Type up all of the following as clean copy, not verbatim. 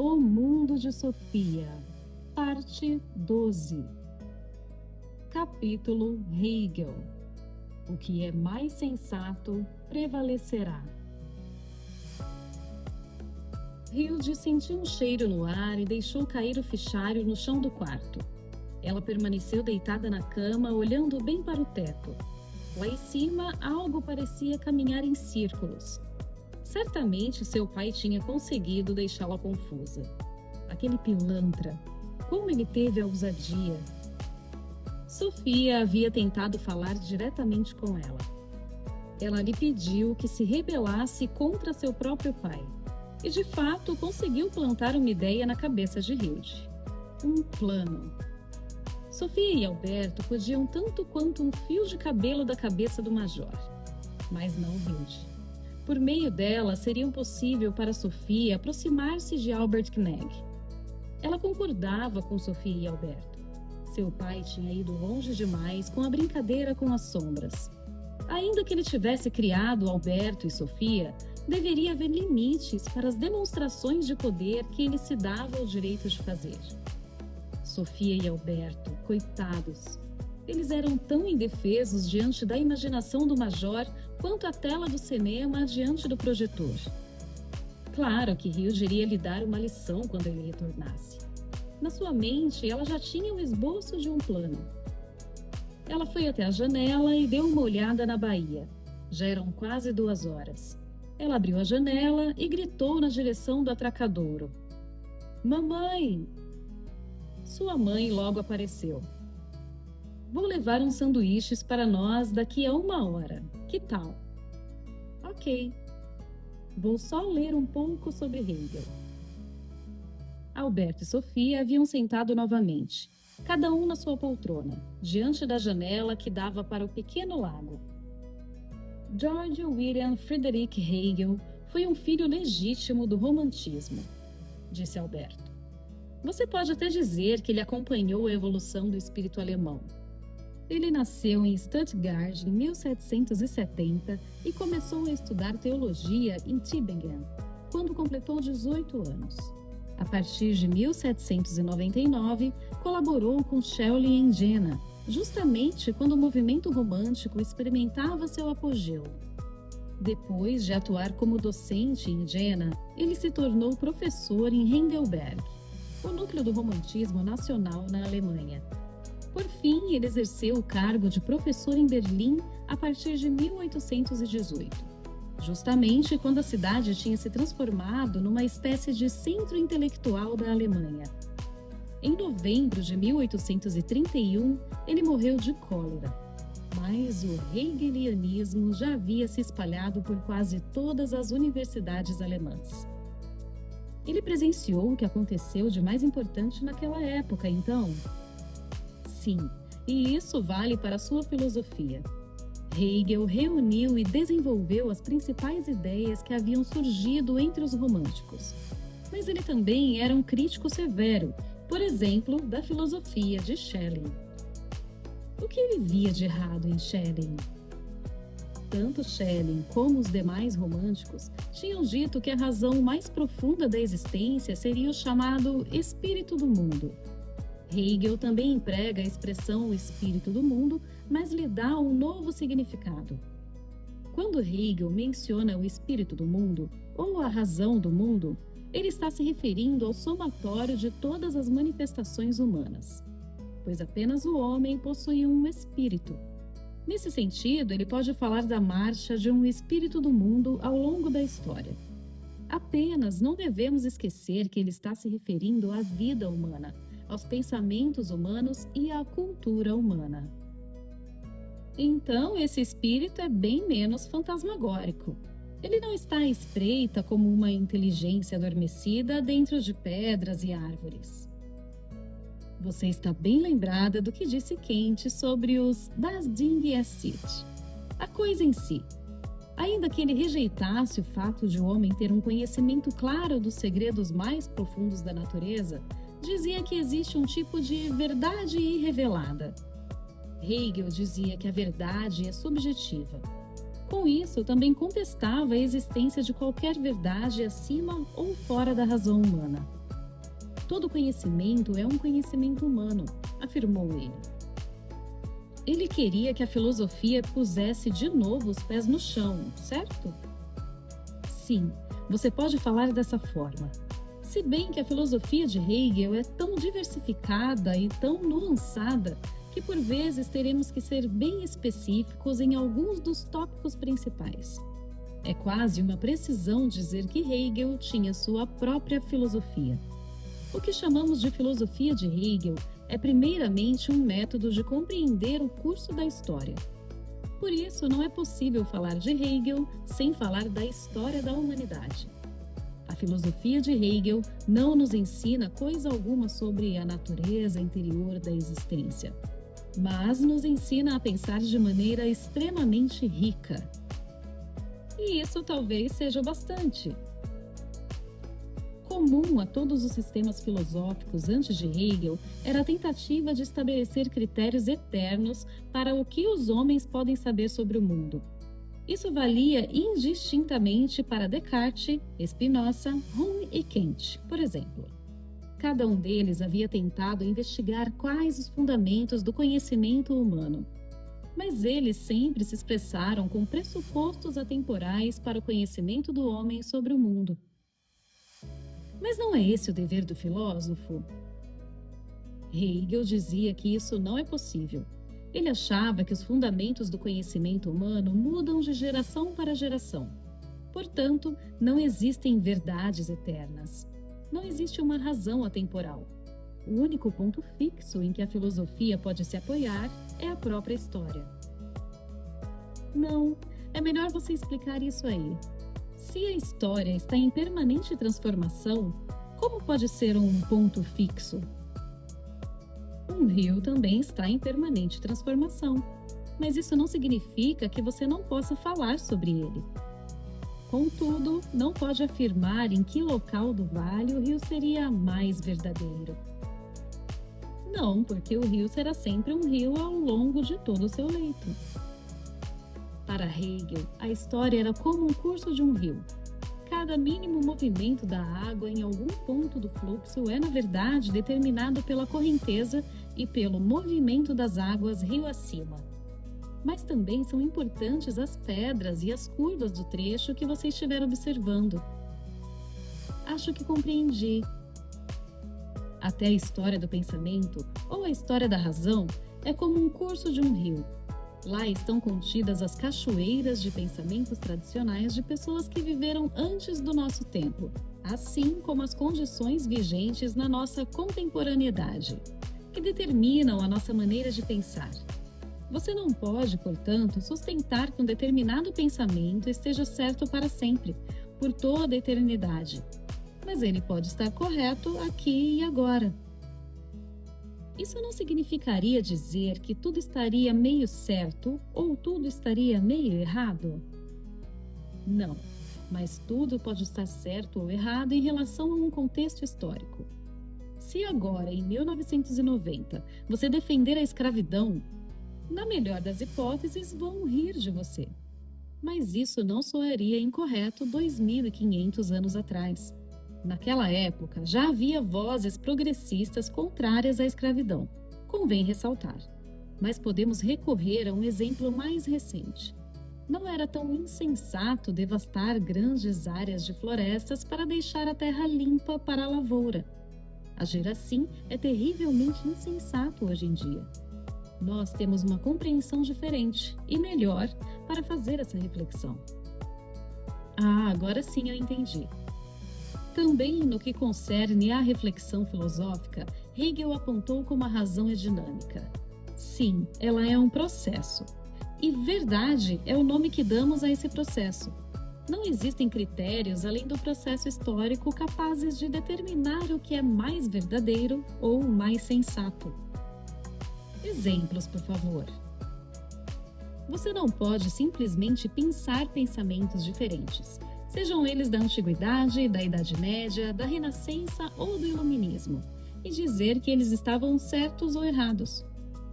O Mundo de Sofia, Parte 12. Capítulo Hegel. O que é mais sensato prevalecerá. Hilde sentiu um cheiro no ar e deixou cair o fichário no chão do quarto. Ela permaneceu deitada na cama, olhando bem para o teto. Lá em cima, algo parecia caminhar em círculos. Certamente seu pai tinha conseguido deixá-la confusa. Aquele pilantra, como ele teve a ousadia! Sofia havia tentado falar diretamente com ela. Ela lhe pediu que se rebelasse contra seu próprio pai. E, de fato, conseguiu plantar uma ideia na cabeça de Hilde. Um plano. Sofia e Alberto podiam tanto quanto um fio de cabelo da cabeça do major. Mas não Hilde. Por meio dela, seria possível para Sofia aproximar-se de Albert Knegg. Ela concordava com Sofia e Alberto. Seu pai tinha ido longe demais com a brincadeira com as sombras. Ainda que ele tivesse criado Alberto e Sofia, deveria haver limites para as demonstrações de poder que ele se dava o direito de fazer. Sofia e Alberto, coitados. Eles eram tão indefesos diante da imaginação do major quanto a tela do cinema diante do projetor. Claro que Hilde iria lhe dar uma lição quando ele retornasse. Na sua mente, ela já tinha o esboço de um plano. Ela foi até a janela e deu uma olhada na baía. Já eram quase 2 horas. Ela abriu a janela e gritou na direção do atracadouro. Mamãe! Sua mãe logo apareceu. Vou levar uns sanduíches para nós daqui a 1 hora. Que tal? Ok. Vou só ler um pouco sobre Hegel. Alberto e Sofia haviam sentado novamente, cada um na sua poltrona, diante da janela que dava para o pequeno lago. George William Friedrich Hegel foi um filho legítimo do romantismo, disse Alberto. Você pode até dizer que ele acompanhou a evolução do espírito alemão. Ele nasceu em Stuttgart em 1770 e começou a estudar teologia em Tübingen, quando completou 18 anos. A partir de 1799, colaborou com Schelling em Jena, justamente quando o movimento romântico experimentava seu apogeu. Depois de atuar como docente em Jena, ele se tornou professor em Heidelberg, o núcleo do romantismo nacional na Alemanha. Por fim, ele exerceu o cargo de professor em Berlim a partir de 1818, justamente quando a cidade tinha se transformado numa espécie de centro intelectual da Alemanha. Em novembro de 1831, ele morreu de cólera, mas o hegelianismo já havia se espalhado por quase todas as universidades alemãs. Ele presenciou o que aconteceu de mais importante naquela época, então? Sim, e isso vale para a sua filosofia. Hegel reuniu e desenvolveu as principais ideias que haviam surgido entre os românticos. Mas ele também era um crítico severo, por exemplo, da filosofia de Schelling. O que ele via de errado em Schelling? Tanto Schelling como os demais românticos tinham dito que a razão mais profunda da existência seria o chamado espírito do mundo. Hegel também emprega a expressão espírito do mundo, mas lhe dá um novo significado. Quando Hegel menciona o espírito do mundo, ou a razão do mundo, ele está se referindo ao somatório de todas as manifestações humanas, pois apenas o homem possui um espírito. Nesse sentido, ele pode falar da marcha de um espírito do mundo ao longo da história. Apenas não devemos esquecer que ele está se referindo à vida humana, aos pensamentos humanos e à cultura humana. Então, esse espírito é bem menos fantasmagórico. Ele não está à espreita como uma inteligência adormecida dentro de pedras e árvores. Você está bem lembrada do que disse Kant sobre os Das Ding es sich, a coisa em si. Ainda que ele rejeitasse o fato de o homem ter um conhecimento claro dos segredos mais profundos da natureza, dizia que existe um tipo de verdade irrevelada. Hegel dizia que a verdade é subjetiva. Com isso, também contestava a existência de qualquer verdade acima ou fora da razão humana. Todo conhecimento é um conhecimento humano, afirmou ele. Ele queria que a filosofia pusesse de novo os pés no chão, certo? Sim, você pode falar dessa forma. Se bem que a filosofia de Hegel é tão diversificada e tão nuançada que por vezes teremos que ser bem específicos em alguns dos tópicos principais. É quase uma precisão dizer que Hegel tinha sua própria filosofia. O que chamamos de filosofia de Hegel é primeiramente um método de compreender o curso da história. Por isso, não é possível falar de Hegel sem falar da história da humanidade. A filosofia de Hegel não nos ensina coisa alguma sobre a natureza interior da existência, mas nos ensina a pensar de maneira extremamente rica. E isso talvez seja bastante. Comum a todos os sistemas filosóficos antes de Hegel era a tentativa de estabelecer critérios eternos para o que os homens podem saber sobre o mundo. Isso valia indistintamente para Descartes, Spinoza, Hume e Kant, por exemplo. Cada um deles havia tentado investigar quais os fundamentos do conhecimento humano. Mas eles sempre se expressaram com pressupostos atemporais para o conhecimento do homem sobre o mundo. Mas não é esse o dever do filósofo? Hegel dizia que isso não é possível. Ele achava que os fundamentos do conhecimento humano mudam de geração para geração. Portanto, não existem verdades eternas. Não existe uma razão atemporal. O único ponto fixo em que a filosofia pode se apoiar é a própria história. Não, é melhor você explicar isso aí. Se a história está em permanente transformação, como pode ser um ponto fixo? Um rio também está em permanente transformação, mas isso não significa que você não possa falar sobre ele. Contudo, não pode afirmar em que local do vale o rio seria mais verdadeiro. Não, porque o rio será sempre um rio ao longo de todo o seu leito. Para Hegel, a história era como um curso de um rio. Cada mínimo movimento da água em algum ponto do fluxo é, na verdade, determinado pela correnteza e pelo movimento das águas rio acima. Mas também são importantes as pedras e as curvas do trecho que você estiver observando. Acho que compreendi. Até a história do pensamento, ou a história da razão, é como um curso de um rio. Lá estão contidas as cachoeiras de pensamentos tradicionais de pessoas que viveram antes do nosso tempo, assim como as condições vigentes na nossa contemporaneidade, que determinam a nossa maneira de pensar. Você não pode, portanto, sustentar que um determinado pensamento esteja certo para sempre, por toda a eternidade, mas ele pode estar correto aqui e agora. Isso não significaria dizer que tudo estaria meio certo ou tudo estaria meio errado? Não, mas tudo pode estar certo ou errado em relação a um contexto histórico. Se agora, em 1990, você defender a escravidão, na melhor das hipóteses, vão rir de você. Mas isso não soaria incorreto 2.500 anos atrás. Naquela época, já havia vozes progressistas contrárias à escravidão, convém ressaltar. Mas podemos recorrer a um exemplo mais recente. Não era tão insensato devastar grandes áreas de florestas para deixar a terra limpa para a lavoura. Agir assim é terrivelmente insensato hoje em dia. Nós temos uma compreensão diferente e melhor para fazer essa reflexão. Ah, agora sim eu entendi. Também no que concerne à reflexão filosófica, Hegel apontou como a razão é dinâmica. Sim, ela é um processo. E verdade é o nome que damos a esse processo. Não existem critérios além do processo histórico capazes de determinar o que é mais verdadeiro ou mais sensato. Exemplos, por favor. Você não pode simplesmente pensar pensamentos diferentes, sejam eles da Antiguidade, da Idade Média, da Renascença ou do Iluminismo, e dizer que eles estavam certos ou errados.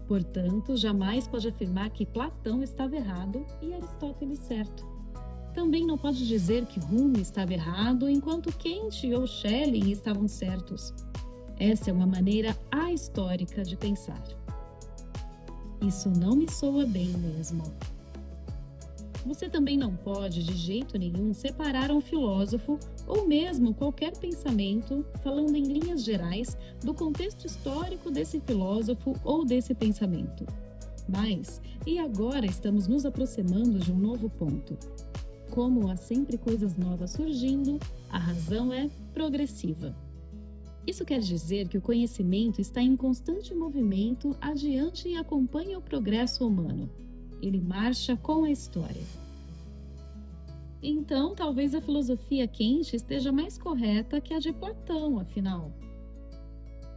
Portanto, jamais pode afirmar que Platão estava errado e Aristóteles certo. Também não pode dizer que Hume estava errado enquanto Kant ou Schelling estavam certos. Essa é uma maneira ahistórica de pensar. Isso não me soa bem mesmo. Você também não pode, de jeito nenhum, separar um filósofo ou mesmo qualquer pensamento, falando em linhas gerais, do contexto histórico desse filósofo ou desse pensamento. Mas, e agora estamos nos aproximando de um novo ponto. Como há sempre coisas novas surgindo, a razão é progressiva. Isso quer dizer que o conhecimento está em constante movimento adiante e acompanha o progresso humano. Ele marcha com a história. Então, talvez a filosofia quente esteja mais correta que a de Platão, afinal.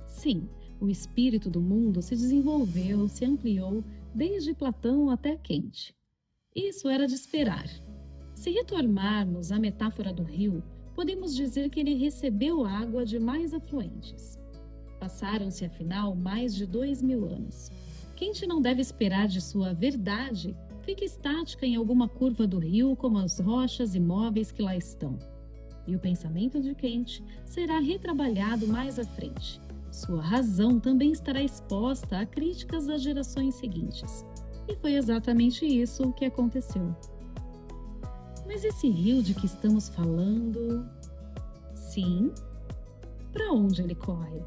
Sim, o espírito do mundo se desenvolveu, se ampliou, desde Platão até Kant. Isso era de esperar. Se retornarmos à metáfora do rio, podemos dizer que ele recebeu água de mais afluentes. Passaram-se, afinal, mais de 2000 anos. Kant não deve esperar de sua verdade fique estática em alguma curva do rio como as rochas imóveis que lá estão. E o pensamento de Kant será retrabalhado mais à frente. Sua razão também estará exposta a críticas das gerações seguintes. E foi exatamente isso que aconteceu. Mas esse rio de que estamos falando... Sim? Para onde ele corre?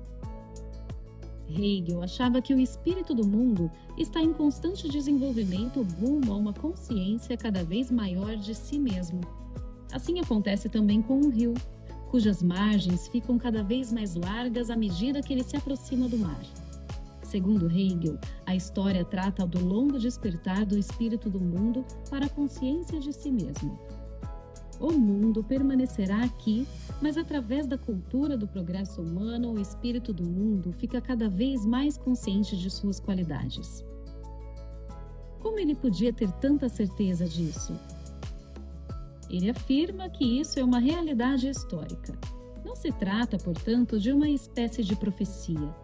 Hegel achava que o espírito do mundo está em constante desenvolvimento rumo a uma consciência cada vez maior de si mesmo. Assim acontece também com o rio, cujas margens ficam cada vez mais largas à medida que ele se aproxima do mar. Segundo Hegel, a história trata do longo despertar do espírito do mundo para a consciência de si mesmo. O mundo permanecerá aqui, mas através da cultura do progresso humano, o espírito do mundo fica cada vez mais consciente de suas qualidades. Como ele podia ter tanta certeza disso? Ele afirma que isso é uma realidade histórica. Não se trata, portanto, de uma espécie de profecia.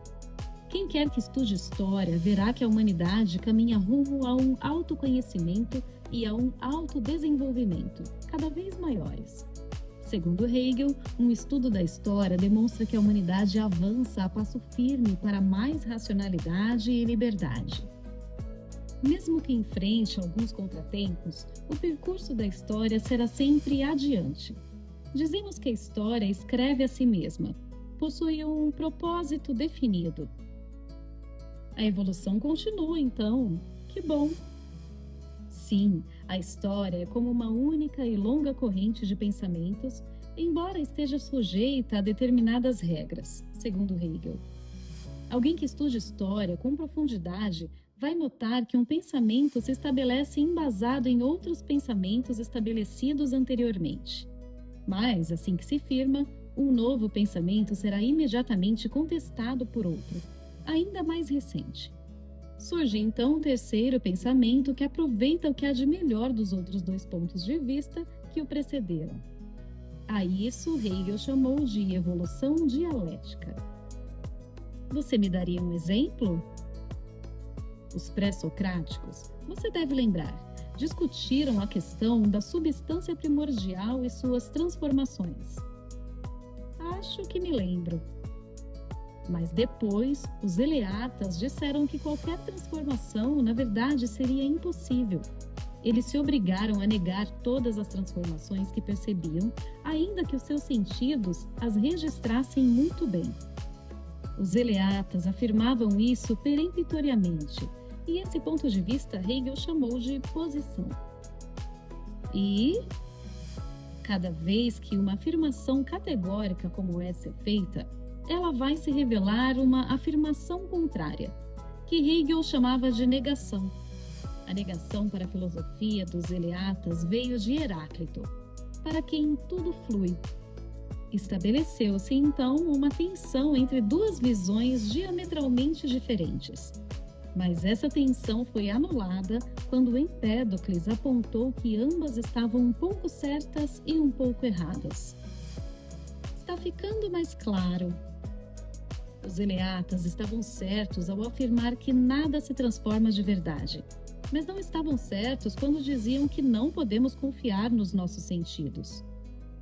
Quem quer que estude história verá que a humanidade caminha rumo a um autoconhecimento e a um autodesenvolvimento, cada vez maiores. Segundo Hegel, um estudo da história demonstra que a humanidade avança a passo firme para mais racionalidade e liberdade. Mesmo que enfrente alguns contratempos, o percurso da história será sempre adiante. Dizemos que a história escreve a si mesma, possui um propósito definido. A evolução continua, então. Que bom! Sim, a história é como uma única e longa corrente de pensamentos, embora esteja sujeita a determinadas regras, segundo Hegel. Alguém que estude história com profundidade vai notar que um pensamento se estabelece embasado em outros pensamentos estabelecidos anteriormente. Mas, assim que se firma, um novo pensamento será imediatamente contestado por outro, ainda mais recente. Surge então um terceiro pensamento que aproveita o que há de melhor dos outros dois pontos de vista que o precederam. A isso Hegel chamou de evolução dialética. Você me daria um exemplo? Os pré-socráticos, você deve lembrar, discutiram a questão da substância primordial e suas transformações. Acho que me lembro. Mas depois, os eleatas disseram que qualquer transformação, na verdade, seria impossível. Eles se obrigaram a negar todas as transformações que percebiam, ainda que os seus sentidos as registrassem muito bem. Os eleatas afirmavam isso peremptoriamente, e esse ponto de vista Hegel chamou de posição. E, cada vez que uma afirmação categórica como essa é feita, ela vai se revelar uma afirmação contrária, que Hegel chamava de negação. A negação para a filosofia dos eleatas veio de Heráclito, para quem tudo flui. Estabeleceu-se então uma tensão entre duas visões diametralmente diferentes. Mas essa tensão foi anulada quando Empédocles apontou que ambas estavam um pouco certas e um pouco erradas. Está ficando mais claro. Os eleatas estavam certos ao afirmar que nada se transforma de verdade, mas não estavam certos quando diziam que não podemos confiar nos nossos sentidos.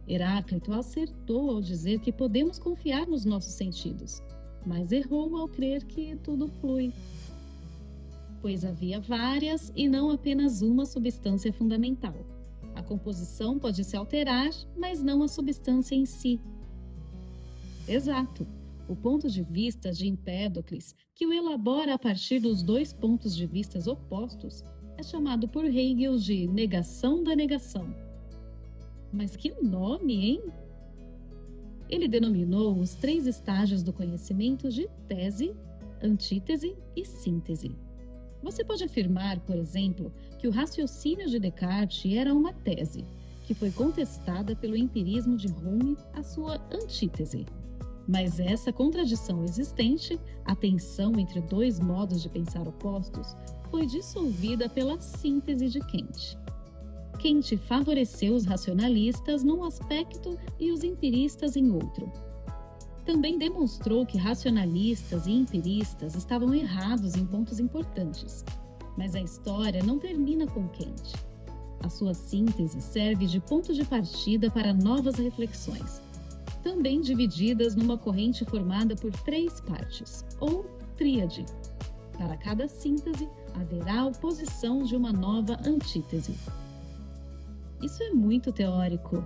Heráclito acertou ao dizer que podemos confiar nos nossos sentidos. mas errou ao crer que tudo flui, pois havia várias e não apenas uma substância fundamental. A composição pode se alterar, mas não a substância em si. Exato. O ponto de vista de Empédocles, que o elabora a partir dos dois pontos de vista opostos, é chamado por Hegel de negação da negação. Mas que nome, hein? Ele denominou os 3 estágios do conhecimento de tese, antítese e síntese. Você pode afirmar, por exemplo, que o raciocínio de Descartes era uma tese, que foi contestada pelo empirismo de Hume, a sua antítese. Mas essa contradição existente, a tensão entre 2 modos de pensar opostos, foi dissolvida pela síntese de Kant. Kant favoreceu os racionalistas num aspecto e os empiristas em outro. Também demonstrou que racionalistas e empiristas estavam errados em pontos importantes. Mas a história não termina com Kant. A sua síntese serve de ponto de partida para novas reflexões, também divididas numa corrente formada por 3 partes, ou tríade. Para cada síntese, haverá a oposição de uma nova antítese. Isso é muito teórico.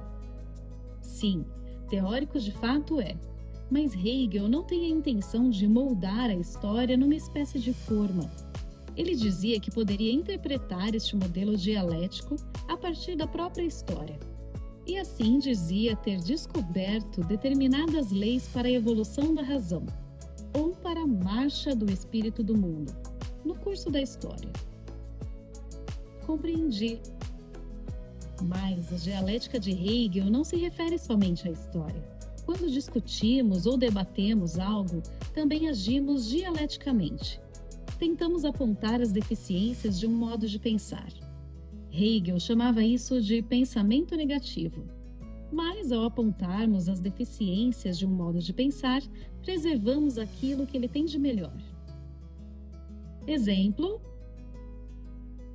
Sim, teórico de fato é. Mas Hegel não tem a intenção de moldar a história numa espécie de forma. Ele dizia que poderia interpretar este modelo dialético a partir da própria história. E assim dizia ter descoberto determinadas leis para a evolução da razão, ou para a marcha do espírito do mundo, no curso da história. Compreendi. Mas a dialética de Hegel não se refere somente à história. Quando discutimos ou debatemos algo, também agimos dialeticamente. Tentamos apontar as deficiências de um modo de pensar. Hegel chamava isso de pensamento negativo. Mas, ao apontarmos as deficiências de um modo de pensar, preservamos aquilo que ele tem de melhor. Exemplo: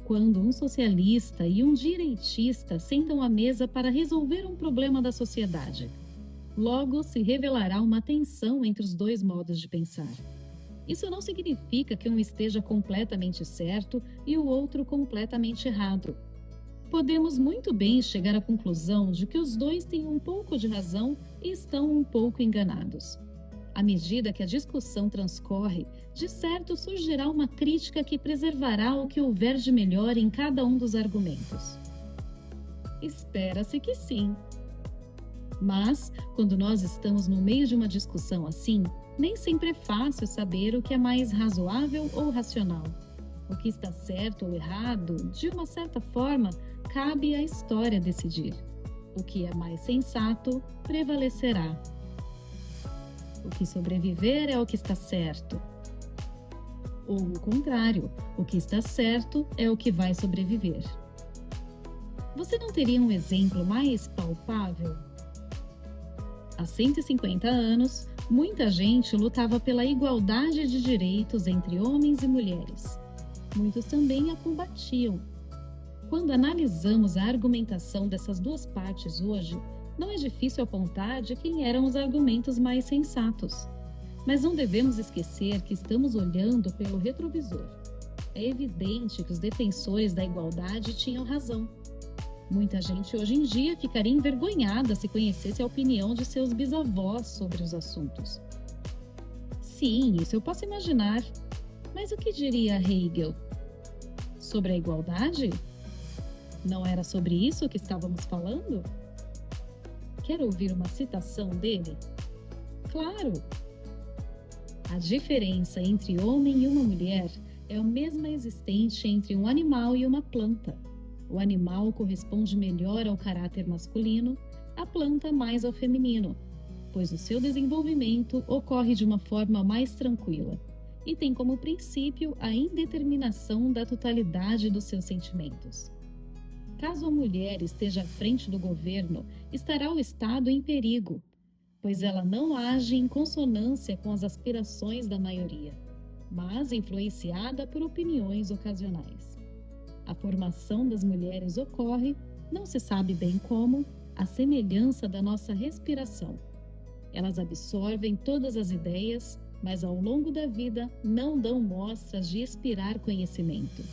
quando um socialista e um direitista sentam à mesa para resolver um problema da sociedade, logo se revelará uma tensão entre os 2 modos de pensar. Isso não significa que um esteja completamente certo e o outro completamente errado. Podemos muito bem chegar à conclusão de que os 2 têm um pouco de razão e estão um pouco enganados. À medida que a discussão transcorre, de certo surgirá uma crítica que preservará o que houver de melhor em cada um dos argumentos. Espera-se que sim. Mas, quando nós estamos no meio de uma discussão assim, nem sempre é fácil saber o que é mais razoável ou racional. O que está certo ou errado, de uma certa forma, cabe à história decidir. O que é mais sensato prevalecerá. O que sobreviver é o que está certo. Ou o contrário, o que está certo é o que vai sobreviver. Você não teria um exemplo mais palpável? Há 150 anos, muita gente lutava pela igualdade de direitos entre homens e mulheres. Muitos também a combatiam. Quando analisamos a argumentação dessas 2 partes hoje, não é difícil apontar de quem eram os argumentos mais sensatos. Mas não devemos esquecer que estamos olhando pelo retrovisor. É evidente que os defensores da igualdade tinham razão. Muita gente hoje em dia ficaria envergonhada se conhecesse a opinião de seus bisavós sobre os assuntos. Sim, isso eu posso imaginar. Mas o que diria Hegel? Sobre a igualdade? Não era sobre isso que estávamos falando? Quer ouvir uma citação dele? Claro! A diferença entre homem e uma mulher é a mesma existente entre um animal e uma planta. O animal corresponde melhor ao caráter masculino, a planta mais ao feminino, pois o seu desenvolvimento ocorre de uma forma mais tranquila e tem como princípio a indeterminação da totalidade dos seus sentimentos. Caso a mulher esteja à frente do governo, estará o Estado em perigo, pois ela não age em consonância com as aspirações da maioria, mas influenciada por opiniões ocasionais. A formação das mulheres ocorre, não se sabe bem como, à semelhança da nossa respiração. Elas absorvem todas as ideias, mas ao longo da vida não dão mostras de expirar conhecimento.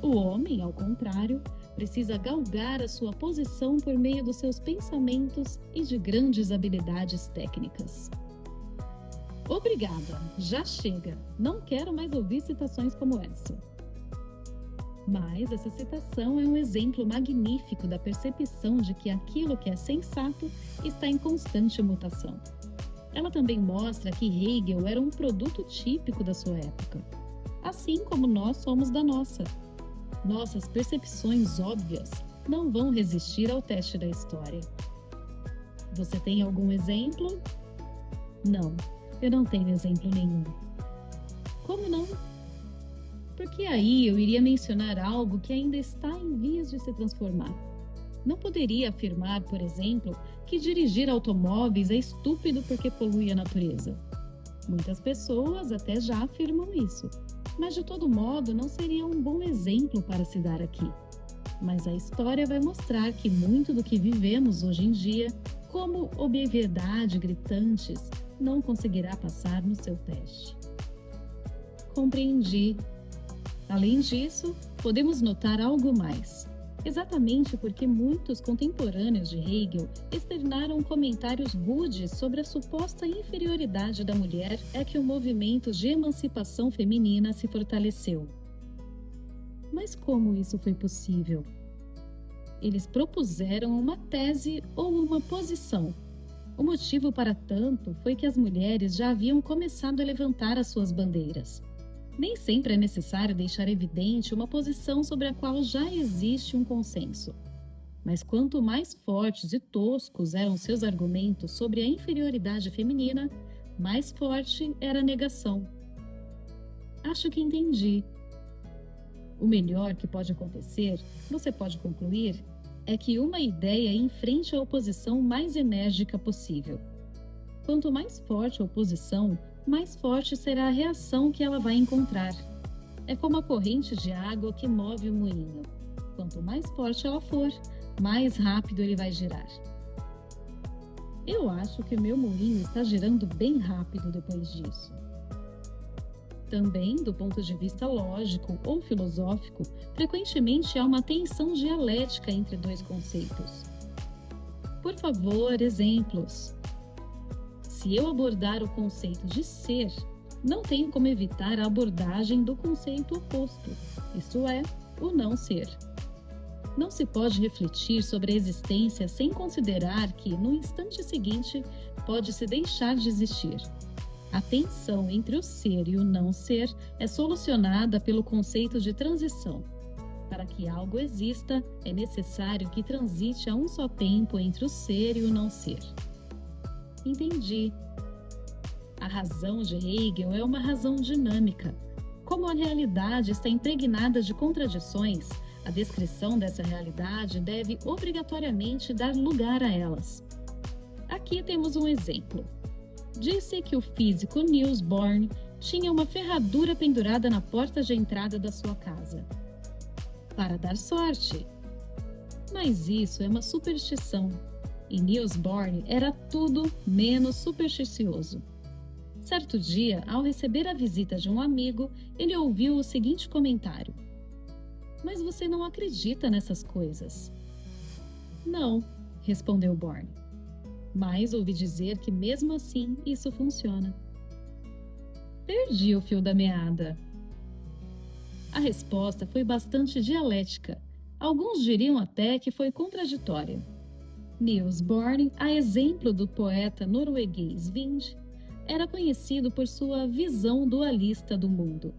O homem, ao contrário, precisa galgar a sua posição por meio dos seus pensamentos e de grandes habilidades técnicas. Obrigada, já chega. Não quero mais ouvir citações como essa. Mas essa citação é um exemplo magnífico da percepção de que aquilo que é sensato está em constante mutação. Ela também mostra que Hegel era um produto típico da sua época, assim como nós somos da nossa. Nossas percepções óbvias não vão resistir ao teste da história. Você tem algum exemplo? Não, eu não tenho exemplo nenhum. Como não? Porque aí eu iria mencionar algo que ainda está em vias de se transformar. Não poderia afirmar, por exemplo, que dirigir automóveis é estúpido porque polui a natureza. Muitas pessoas até já afirmam isso, mas de todo modo não seria um bom exemplo para se dar aqui. Mas a história vai mostrar que muito do que vivemos hoje em dia, como obviedade gritantes, não conseguirá passar no seu teste. Compreendi. Além disso, podemos notar algo mais. Exatamente porque muitos contemporâneos de Hegel externaram comentários rudes sobre a suposta inferioridade da mulher é que o movimento de emancipação feminina se fortaleceu. Mas como isso foi possível? Eles propuseram uma tese ou uma posição. O motivo para tanto foi que as mulheres já haviam começado a levantar as suas bandeiras. Nem sempre é necessário deixar evidente uma posição sobre a qual já existe um consenso. Mas quanto mais fortes e toscos eram seus argumentos sobre a inferioridade feminina, mais forte era a negação. Acho que entendi. O melhor que pode acontecer, você pode concluir, é que uma ideia enfrente a oposição mais enérgica possível. Quanto mais forte a oposição, mais forte será a reação que ela vai encontrar. É como a corrente de água que move o moinho. Quanto mais forte ela for, mais rápido ele vai girar. Eu acho que o meu moinho está girando bem rápido depois disso. Também, do ponto de vista lógico ou filosófico, frequentemente há uma tensão dialética entre dois conceitos. Por favor, exemplos. Se eu abordar o conceito de ser, não tenho como evitar a abordagem do conceito oposto, isto é, o não ser. Não se pode refletir sobre a existência sem considerar que, no instante seguinte, pode-se deixar de existir. A tensão entre o ser e o não ser é solucionada pelo conceito de transição. Para que algo exista, é necessário que transite a um só tempo entre o ser e o não ser. Entendi. A razão de Hegel é uma razão dinâmica. Como a realidade está impregnada de contradições, a descrição dessa realidade deve obrigatoriamente dar lugar a elas. Aqui temos um exemplo. Disse que o físico Niels Bohr tinha uma ferradura pendurada na porta de entrada da sua casa. Para dar sorte. Mas isso é uma superstição. E Niels Bohr era tudo menos supersticioso. Certo dia, ao receber a visita de um amigo, ele ouviu o seguinte comentário: "Mas você não acredita nessas coisas?" "Não", respondeu Bohr. "Mas ouvi dizer que mesmo assim isso funciona." Perdi o fio da meada. A resposta foi bastante dialética. Alguns diriam até que foi contraditória. Niels Bohr, a exemplo do poeta norueguês Vind, era conhecido por sua visão dualista do mundo.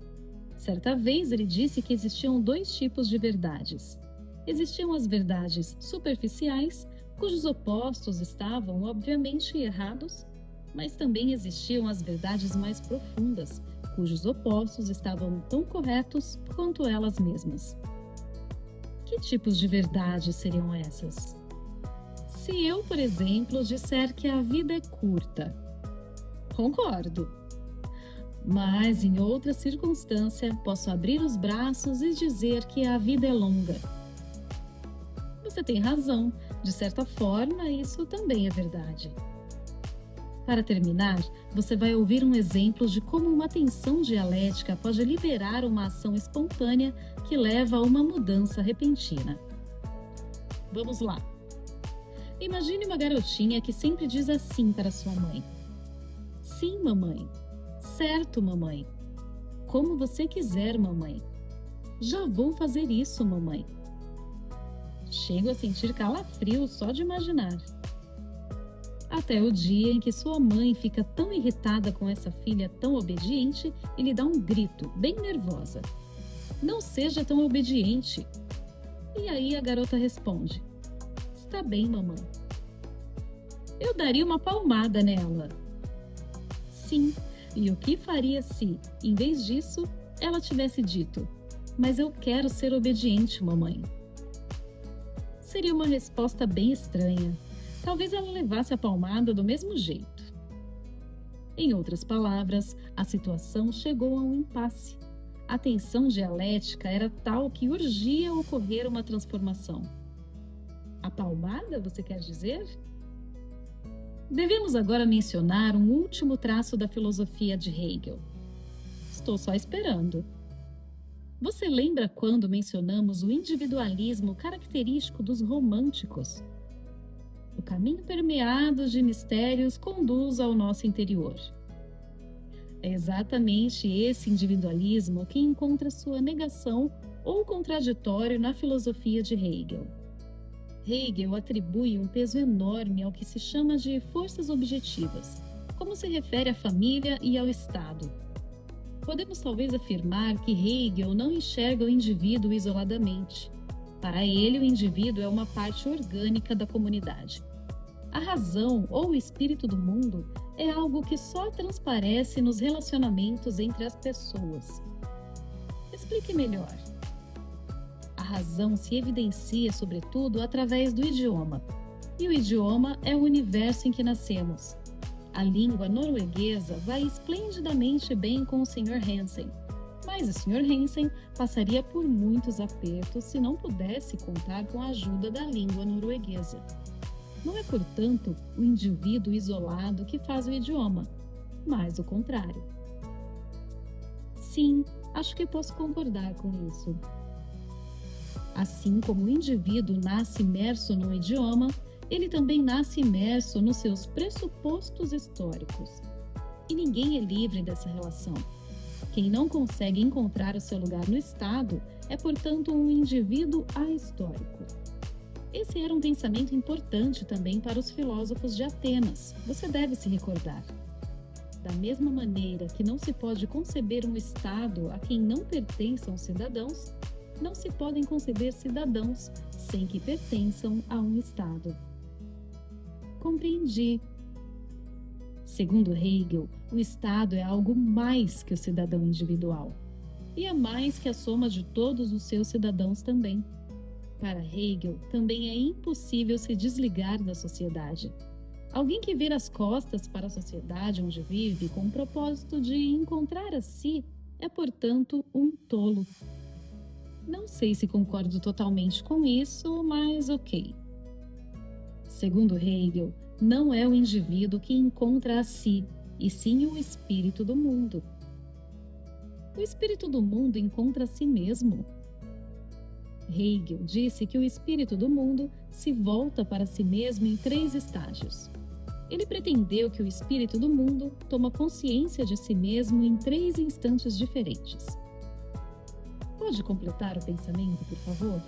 Certa vez ele disse que existiam dois tipos de verdades. Existiam as verdades superficiais, cujos opostos estavam obviamente errados, mas também existiam as verdades mais profundas, cujos opostos estavam tão corretos quanto elas mesmas. Que tipos de verdades seriam essas? Se eu, por exemplo, disser que a vida é curta, concordo. Mas, em outra circunstância, posso abrir os braços e dizer que a vida é longa. Você tem razão. De certa forma, isso também é verdade. Para terminar, você vai ouvir um exemplo de como uma tensão dialética pode liberar uma ação espontânea que leva a uma mudança repentina. Vamos lá! Imagine uma garotinha que sempre diz assim para sua mãe: "Sim, mamãe. Certo, mamãe. Como você quiser, mamãe. Já vou fazer isso, mamãe." Chego a sentir calafrio só de imaginar. Até o dia em que sua mãe fica tão irritada com essa filha tão obediente e lhe dá um grito, bem nervosa: "Não seja tão obediente." E aí a garota responde: "Está bem, mamãe." Eu daria uma palmada nela. Sim, e o que faria se, em vez disso, ela tivesse dito: "Mas eu quero ser obediente, mamãe"? Seria uma resposta bem estranha. Talvez ela levasse a palmada do mesmo jeito. Em outras palavras, a situação chegou a um impasse. A tensão dialética era tal que urgia ocorrer uma transformação. A palmada, você quer dizer? Devemos agora mencionar um último traço da filosofia de Hegel. Estou só esperando. Você lembra quando mencionamos o individualismo característico dos românticos? O caminho permeado de mistérios conduz ao nosso interior. É exatamente esse individualismo que encontra sua negação ou contraditório na filosofia de Hegel. Hegel atribui um peso enorme ao que se chama de forças objetivas, como se refere à família e ao Estado. Podemos talvez afirmar que Hegel não enxerga o indivíduo isoladamente. Para ele, o indivíduo é uma parte orgânica da comunidade. A razão ou o espírito do mundo é algo que só transparece nos relacionamentos entre as pessoas. Explique melhor. A razão se evidencia, sobretudo, através do idioma. E o idioma é o universo em que nascemos. A língua norueguesa vai esplendidamente bem com o Sr. Hansen, mas o Sr. Hansen passaria por muitos apertos se não pudesse contar com a ajuda da língua norueguesa. Não é, portanto, o indivíduo isolado que faz o idioma, mas o contrário. Sim, acho que posso concordar com isso. Assim como o indivíduo nasce imerso no idioma, ele também nasce imerso nos seus pressupostos históricos. E ninguém é livre dessa relação. Quem não consegue encontrar o seu lugar no Estado é, portanto, um indivíduo ahistórico. Esse era um pensamento importante também para os filósofos de Atenas, você deve se recordar. Da mesma maneira que não se pode conceber um Estado a quem não pertençam cidadãos, não se podem conceber cidadãos sem que pertençam a um Estado. Compreendi. Segundo Hegel, o Estado é algo mais que o cidadão individual, e é mais que a soma de todos os seus cidadãos também. Para Hegel, também é impossível se desligar da sociedade. Alguém que vira as costas para a sociedade onde vive com o propósito de encontrar a si é, portanto, um tolo. Não sei se concordo totalmente com isso, mas ok. Segundo Hegel, não é o indivíduo que encontra a si, e sim o espírito do mundo. O espírito do mundo encontra a si mesmo. Hegel disse que o espírito do mundo se volta para si mesmo em 3 estágios. Ele pretendeu que o espírito do mundo toma consciência de si mesmo em 3 instantes diferentes. Pode completar o pensamento, por favor?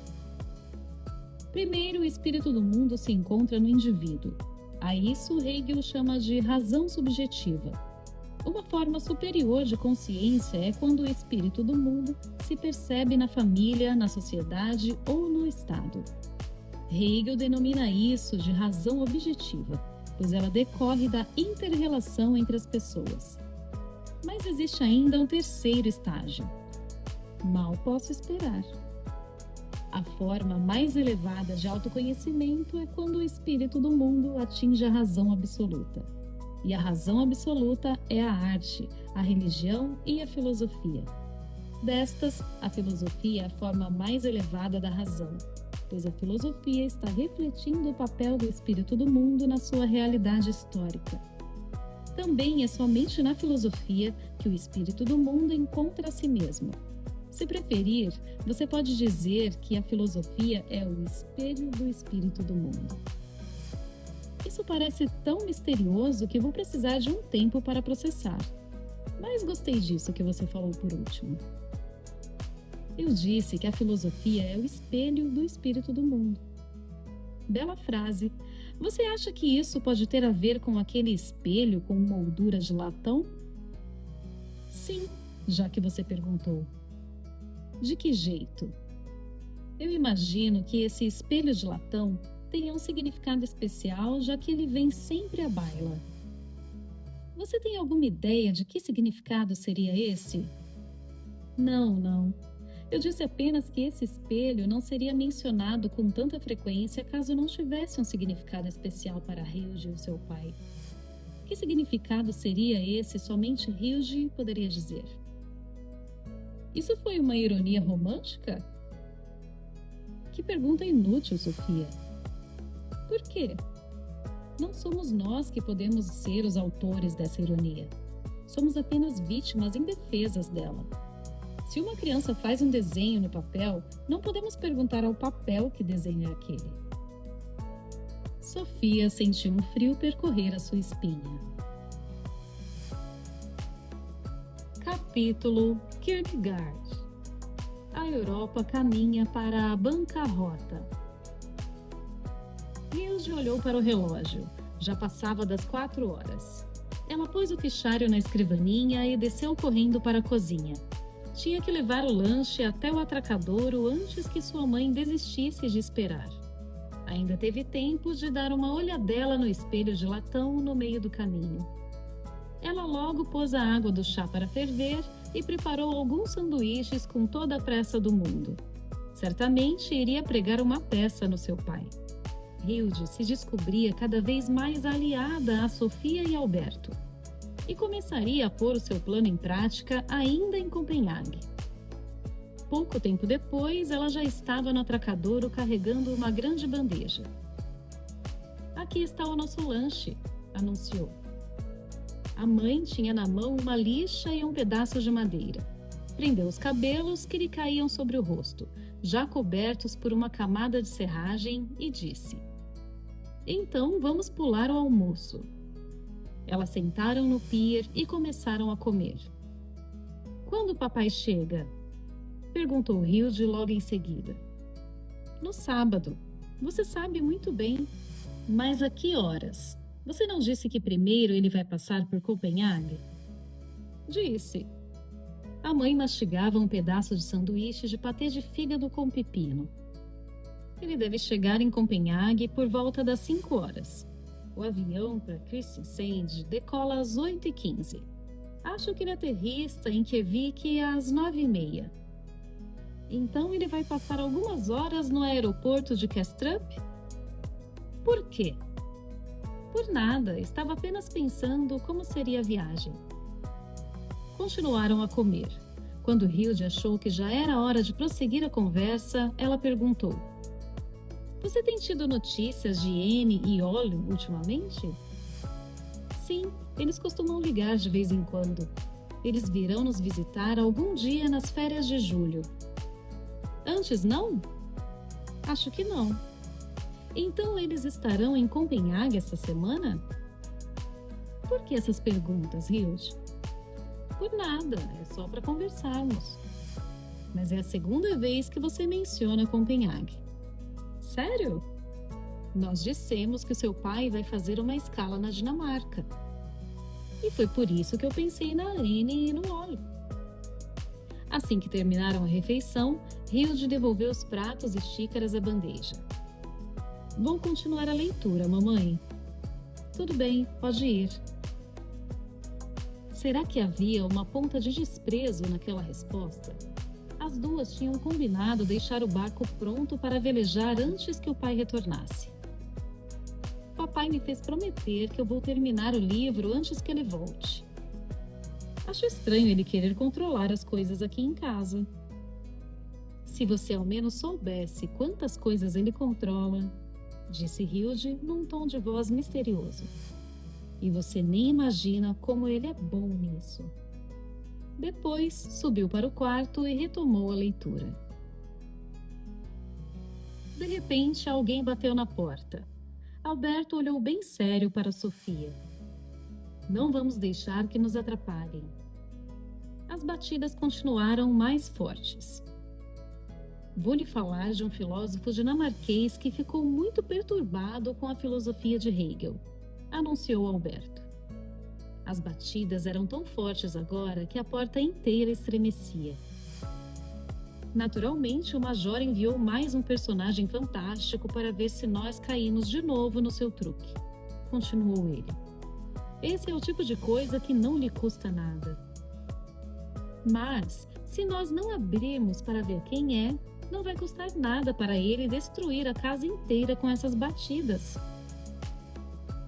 Primeiro, o espírito do mundo se encontra no indivíduo. A isso Hegel chama de razão subjetiva. Uma forma superior de consciência é quando o espírito do mundo se percebe na família, na sociedade ou no Estado. Hegel denomina isso de razão objetiva, pois ela decorre da inter-relação entre as pessoas. Mas existe ainda um terceiro estágio. Mal posso esperar. A forma mais elevada de autoconhecimento é quando o espírito do mundo atinge a razão absoluta. E a razão absoluta é a arte, a religião e a filosofia. Destas, a filosofia é a forma mais elevada da razão, pois a filosofia está refletindo o papel do espírito do mundo na sua realidade histórica. Também é somente na filosofia que o espírito do mundo encontra a si mesmo. Se preferir, você pode dizer que a filosofia é o espelho do espírito do mundo. Isso parece tão misterioso que vou precisar de um tempo para processar. Mas gostei disso que você falou por último. Eu disse que a filosofia é o espelho do espírito do mundo. Bela frase. Você acha que isso pode ter a ver com aquele espelho com moldura de latão? Sim, já que você perguntou. De que jeito? Eu imagino que esse espelho de latão tenha um significado especial, já que ele vem sempre à baila. Você tem alguma ideia de que significado seria esse? Não. Eu disse apenas que esse espelho não seria mencionado com tanta frequência caso não tivesse um significado especial para Ryuji e o seu pai. Que significado seria esse somente Ryuji poderia dizer? Isso foi uma ironia romântica? Que pergunta inútil, Sofia. Por quê? Não somos nós que podemos ser os autores dessa ironia. Somos apenas vítimas indefesas dela. Se uma criança faz um desenho no papel, não podemos perguntar ao papel que desenho é aquele. Sofia sentiu um frio percorrer a sua espinha. Capítulo Kierkegaard. A Europa caminha para a bancarrota. Hilde olhou para o relógio. Já passava das 4 horas. Ela pôs o fichário na escrivaninha e desceu correndo para a cozinha. Tinha que levar o lanche até o atracadouro antes que sua mãe desistisse de esperar. Ainda teve tempo de dar uma olhadela no espelho de latão no meio do caminho. Ela logo pôs a água do chá para ferver e preparou alguns sanduíches com toda a pressa do mundo. Certamente iria pregar uma peça no seu pai. Hilde se descobria cada vez mais aliada a Sofia e Alberto e começaria a pôr o seu plano em prática ainda em Copenhague. Pouco tempo depois, ela já estava no atracadouro carregando uma grande bandeja. "Aqui está o nosso lanche", anunciou. A mãe tinha na mão uma lixa e um pedaço de madeira. Prendeu os cabelos que lhe caíam sobre o rosto, já cobertos por uma camada de serragem, e disse: "Então vamos pular ao almoço." Elas sentaram no pier e começaram a comer. "Quando o papai chega?" perguntou Hilde logo em seguida. "No sábado. Você sabe muito bem. Mas a que horas? Você não disse que primeiro ele vai passar por Copenhague?" "Disse." A mãe mastigava um pedaço de sanduíche de patê de fígado com pepino. "Ele deve chegar em Copenhague por volta das 5 horas. O avião para Kristiansand decola às 8h15. Acho que ele aterrissa em Kjevik às 9h30. Então ele vai passar algumas horas no aeroporto de Kastrup?" "Por quê?" "Por nada, estava apenas pensando como seria a viagem." Continuaram a comer. Quando Hilde achou que já era hora de prosseguir a conversa, ela perguntou: "Você tem tido notícias de Anne e Ollie ultimamente?" "Sim, eles costumam ligar de vez em quando. Eles virão nos visitar algum dia nas férias de julho." "Antes não?" "Acho que não." "Então eles estarão em Copenhague esta semana?" "Por que essas perguntas, Hilde?" "Por nada, é só para conversarmos." "Mas é a segunda vez que você menciona Copenhague." "Sério?" "Nós dissemos que o seu pai vai fazer uma escala na Dinamarca. E foi por isso que eu pensei na Anne e no Ollie." Assim que terminaram a refeição, Hilde devolveu os pratos e xícaras à bandeja. "Vou continuar a leitura, mamãe." "Tudo bem, pode ir." Será que havia uma ponta de desprezo naquela resposta? As duas tinham combinado deixar o barco pronto para velejar antes que o pai retornasse. "Papai me fez prometer que eu vou terminar o livro antes que ele volte. Acho estranho ele querer controlar as coisas aqui em casa." "Se você ao menos soubesse quantas coisas ele controla", disse Hilde num tom de voz misterioso. E você nem imagina como ele é bom nisso. Depois, subiu para o quarto e retomou a leitura. De repente, alguém bateu na porta. Alberto olhou bem sério para Sofia. Não vamos deixar que nos atrapalhem. As batidas continuaram mais fortes. Vou lhe falar de um filósofo dinamarquês que ficou muito perturbado com a filosofia de Hegel, anunciou Alberto. As batidas eram tão fortes agora que a porta inteira estremecia. Naturalmente, o Major enviou mais um personagem fantástico para ver se nós caímos de novo no seu truque, continuou ele. Esse é o tipo de coisa que não lhe custa nada. Mas, se nós não abrirmos para ver quem é, não vai custar nada para ele destruir a casa inteira com essas batidas.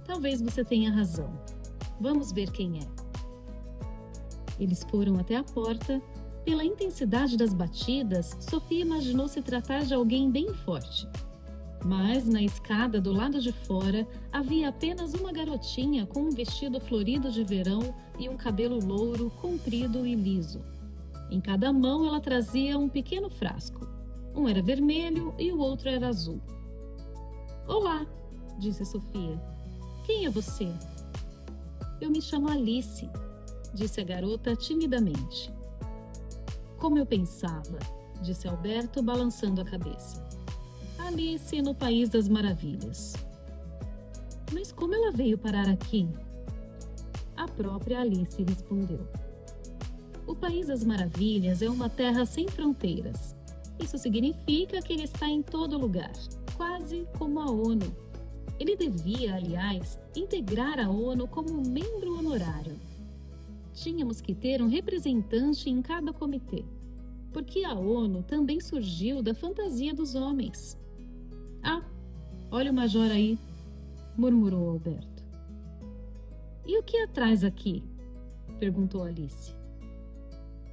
Talvez você tenha razão. Vamos ver quem é. Eles foram até a porta. Pela intensidade das batidas, Sofia imaginou se tratar de alguém bem forte. Mas, na escada do lado de fora, havia apenas uma garotinha com um vestido florido de verão e um cabelo louro, comprido e liso. Em cada mão ela trazia um pequeno frasco. Um era vermelho e o outro era azul. Olá, disse Sofia. Quem é você? Eu me chamo Alice, disse a garota timidamente. Como eu pensava, disse Alberto, balançando a cabeça. Alice no País das Maravilhas. Mas como ela veio parar aqui? A própria Alice respondeu. O País das Maravilhas é uma terra sem fronteiras. Isso significa que ele está em todo lugar, quase como a ONU. Ele devia, aliás, integrar a ONU como um membro honorário. Tínhamos que ter um representante em cada comitê, porque a ONU também surgiu da fantasia dos homens. Ah, olha o Major aí, murmurou Alberto. E o que atrás aqui? Perguntou Alice.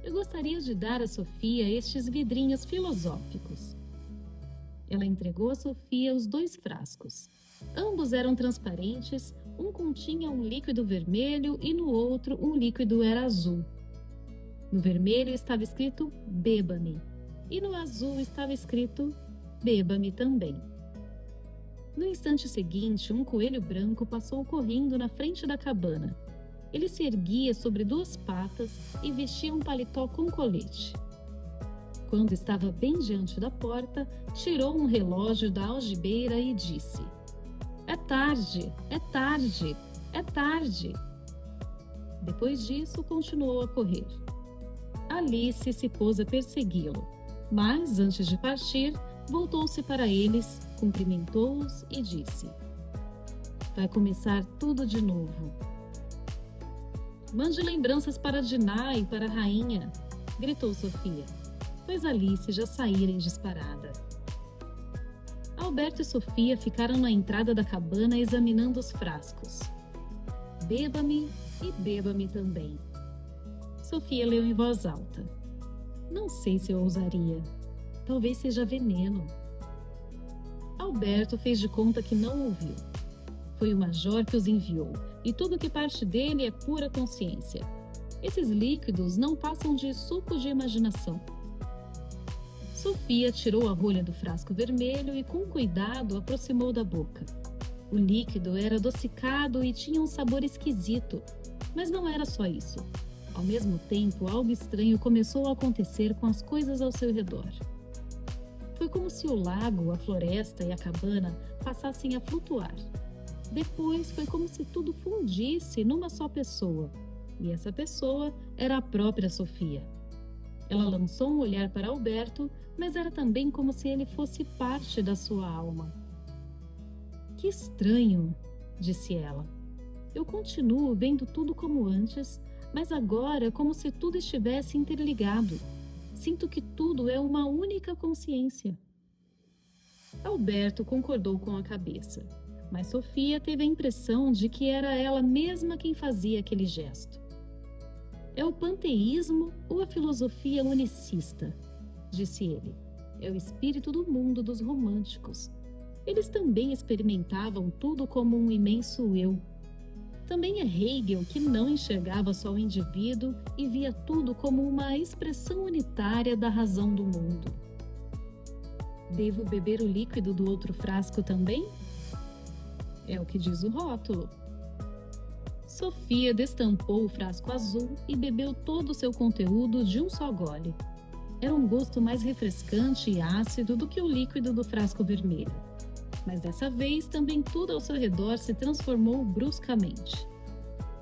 Eu gostaria de dar a Sofia estes vidrinhos filosóficos. Ela entregou a Sofia os 2 frascos. Ambos eram transparentes, um continha um líquido vermelho e no outro um líquido era azul. No vermelho estava escrito Beba-me e no azul estava escrito Beba-me também. No instante seguinte, um coelho branco passou correndo na frente da cabana. Ele se erguia sobre 2 patas e vestia um paletó com colete. Quando estava bem diante da porta, tirou um relógio da algibeira e disse: É tarde, é tarde, é tarde. Depois disso, continuou a correr. Alice se pôs a persegui-lo, mas, antes de partir, voltou-se para eles, cumprimentou-os e disse: Vai começar tudo de novo. Mande lembranças para Diná e para a rainha, gritou Sofia, pois Alice já saíra em disparada. Alberto e Sofia ficaram na entrada da cabana examinando os frascos. Beba-me e beba-me também. Sofia leu em voz alta. Não sei se eu ousaria. Talvez seja veneno. Alberto fez de conta que não ouviu. Foi o Major que os enviou, e tudo que parte dele é pura consciência. Esses líquidos não passam de suco de imaginação. Sofia tirou a rolha do frasco vermelho e, com cuidado, aproximou da boca. O líquido era adocicado e tinha um sabor esquisito, mas não era só isso. Ao mesmo tempo, algo estranho começou a acontecer com as coisas ao seu redor. Foi como se o lago, a floresta e a cabana passassem a flutuar. Depois foi como se tudo fundisse numa só pessoa, e essa pessoa era a própria Sofia. Ela lançou um olhar para Alberto, mas era também como se ele fosse parte da sua alma. Que estranho, disse ela. Eu continuo vendo tudo como antes, mas agora é como se tudo estivesse interligado. Sinto que tudo é uma única consciência. Alberto concordou com a cabeça, mas Sofia teve a impressão de que era ela mesma quem fazia aquele gesto. É o panteísmo ou a filosofia unicista, disse ele. É o espírito do mundo dos românticos. Eles também experimentavam tudo como um imenso eu. Também é Hegel que não enxergava só o indivíduo e via tudo como uma expressão unitária da razão do mundo. Devo beber o líquido do outro frasco também? É o que diz o rótulo. Sofia destampou o frasco azul e bebeu todo o seu conteúdo de um só gole. Era um gosto mais refrescante e ácido do que o líquido do frasco vermelho. Mas dessa vez também tudo ao seu redor se transformou bruscamente.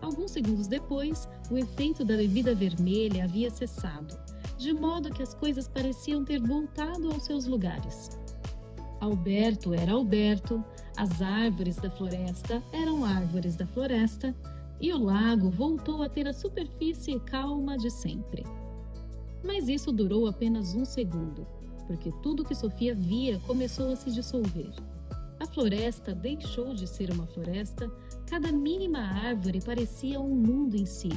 Alguns segundos depois, o efeito da bebida vermelha havia cessado, de modo que as coisas pareciam ter voltado aos seus lugares. Alberto era Alberto, as árvores da floresta eram árvores da floresta, e o lago voltou a ter a superfície calma de sempre. Mas isso durou apenas um segundo, porque tudo que Sofia via começou a se dissolver. A floresta deixou de ser uma floresta, cada mínima árvore parecia um mundo em si.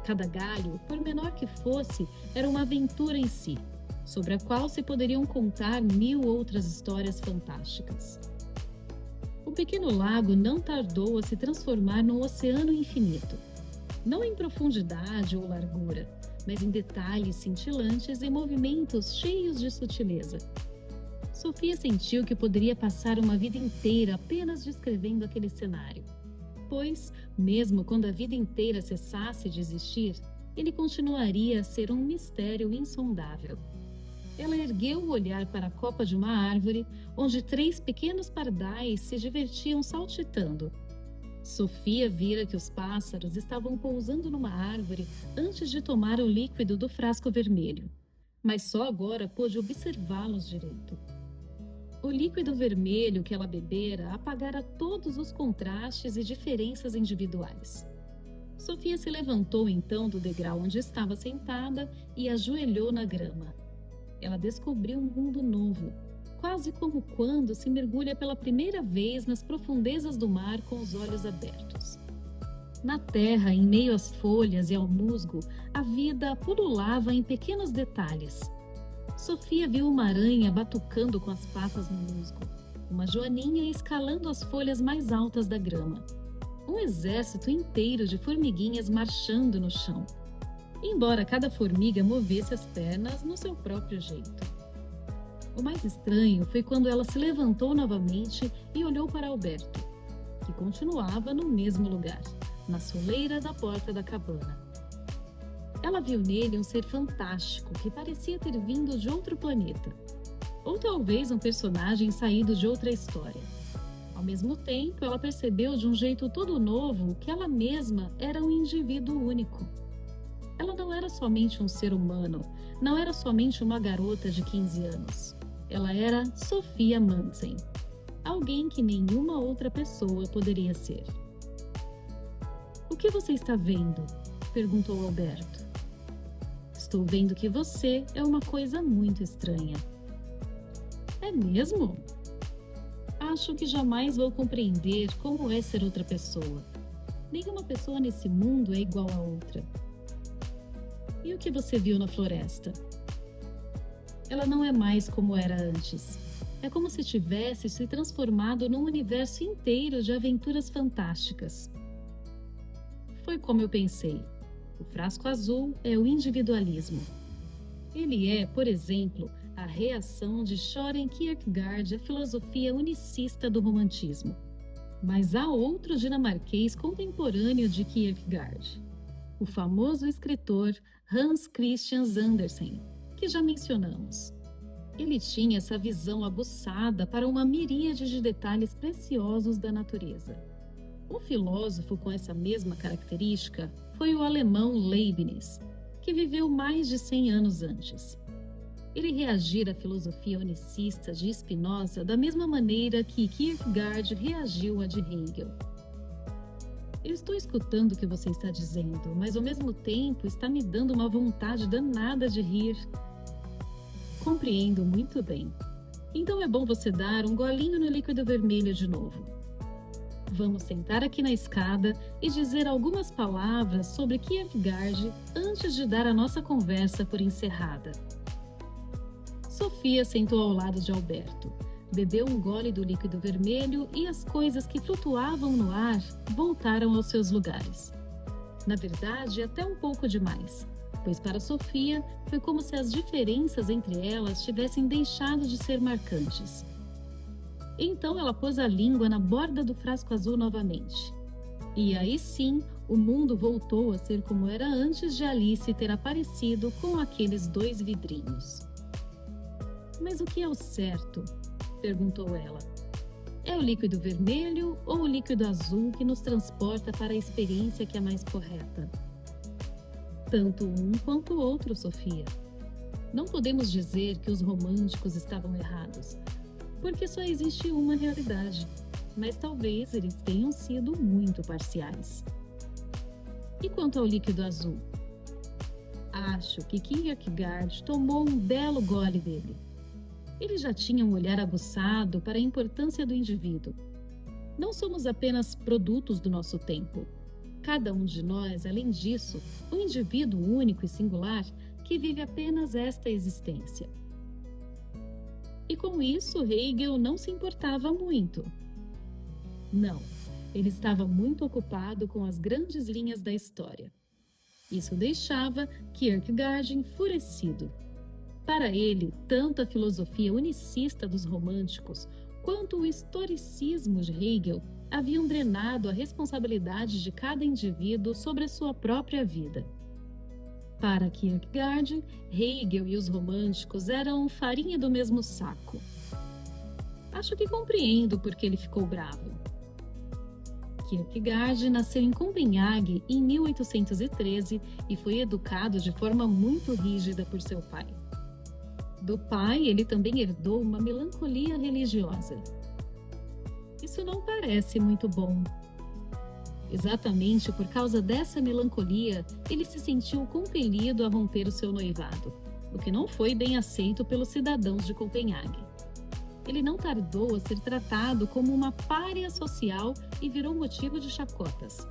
Cada galho, por menor que fosse, era uma aventura em si, sobre a qual se poderiam contar 1000 outras histórias fantásticas. O pequeno lago não tardou a se transformar num oceano infinito, não em profundidade ou largura, mas em detalhes cintilantes e movimentos cheios de sutileza. Sofia sentiu que poderia passar uma vida inteira apenas descrevendo aquele cenário, pois, mesmo quando a vida inteira cessasse de existir, ele continuaria a ser um mistério insondável. Ela ergueu o olhar para a copa de uma árvore, onde 3 pequenos pardais se divertiam saltitando. Sofia vira que os pássaros estavam pousando numa árvore antes de tomar o líquido do frasco vermelho, mas só agora pôde observá-los direito. O líquido vermelho que ela bebera apagara todos os contrastes e diferenças individuais. Sofia se levantou então do degrau onde estava sentada e ajoelhou na grama. Ela descobriu um mundo novo, quase como quando se mergulha pela primeira vez nas profundezas do mar com os olhos abertos. Na terra, em meio às folhas e ao musgo, a vida pululava em pequenos detalhes. Sofia viu uma aranha batucando com as patas no musgo, uma joaninha escalando as folhas mais altas da grama, um exército inteiro de formiguinhas marchando no chão, embora cada formiga movesse as pernas no seu próprio jeito. O mais estranho foi quando ela se levantou novamente e olhou para Alberto, que continuava no mesmo lugar, na soleira da porta da cabana. Ela viu nele um ser fantástico que parecia ter vindo de outro planeta, ou talvez um personagem saído de outra história. Ao mesmo tempo, ela percebeu de um jeito todo novo que ela mesma era um indivíduo único. Ela não era somente um ser humano, não era somente uma garota de 15 anos. Ela era Sofia Manson, alguém que nenhuma outra pessoa poderia ser. "O que você está vendo?", perguntou Alberto. "Estou vendo que você é uma coisa muito estranha." "É mesmo?" "Acho que jamais vou compreender como é ser outra pessoa. Nenhuma pessoa nesse mundo é igual a outra." "E o que você viu na floresta?" "Ela não é mais como era antes. É como se tivesse se transformado num universo inteiro de aventuras fantásticas." "Foi como eu pensei. O frasco azul é o individualismo. Ele é, por exemplo, a reação de Søren Kierkegaard à filosofia unicista do romantismo. Mas há outro dinamarquês contemporâneo de Kierkegaard, o famoso escritor Hans Christian Andersen, que já mencionamos. Ele tinha essa visão aguçada para uma miríade de detalhes preciosos da natureza. Um filósofo com essa mesma característica foi o alemão Leibniz, que viveu mais de 100 anos antes. Ele reagira à filosofia unicista de Spinoza da mesma maneira que Kierkegaard reagiu à de Hegel. "Eu estou escutando o que você está dizendo, mas ao mesmo tempo está me dando uma vontade danada de rir." "Compreendo muito bem. Então é bom você dar um golinho no líquido vermelho de novo. Vamos sentar aqui na escada e dizer algumas palavras sobre Kierkegaard antes de dar a nossa conversa por encerrada." Sofia sentou ao lado de Alberto, bebeu um gole do líquido vermelho e as coisas que flutuavam no ar voltaram aos seus lugares. Na verdade, até um pouco demais, pois para Sofia foi como se as diferenças entre elas tivessem deixado de ser marcantes. Então ela pôs a língua na borda do frasco azul novamente. E aí sim, o mundo voltou a ser como era antes de Alice ter aparecido com aqueles 2 vidrinhos. Mas o que é o certo? Perguntou ela. É o líquido vermelho ou o líquido azul que nos transporta para a experiência que é mais correta? Tanto um quanto o outro, Sofia. Não podemos dizer que os românticos estavam errados, porque só existe uma realidade, mas talvez eles tenham sido muito parciais. E quanto ao líquido azul? Acho que Kierkegaard tomou um belo gole dele. Ele já tinha um olhar aguçado para a importância do indivíduo. Não somos apenas produtos do nosso tempo. Cada um de nós, além disso, um indivíduo único e singular que vive apenas esta existência. E com isso, Hegel não se importava muito. Não, ele estava muito ocupado com as grandes linhas da história. Isso deixava Kierkegaard enfurecido. Para ele, tanto a filosofia unicista dos românticos quanto o historicismo de Hegel haviam drenado a responsabilidade de cada indivíduo sobre a sua própria vida. Para Kierkegaard, Hegel e os românticos eram farinha do mesmo saco. Acho que compreendo por que ele ficou bravo. Kierkegaard nasceu em Copenhague em 1813 e foi educado de forma muito rígida por seu pai. Do pai, ele também herdou uma melancolia religiosa. Isso não parece muito bom. Exatamente por causa dessa melancolia, ele se sentiu compelido a romper o seu noivado, o que não foi bem aceito pelos cidadãos de Copenhague. Ele não tardou a ser tratado como uma pária social e virou motivo de chacotas.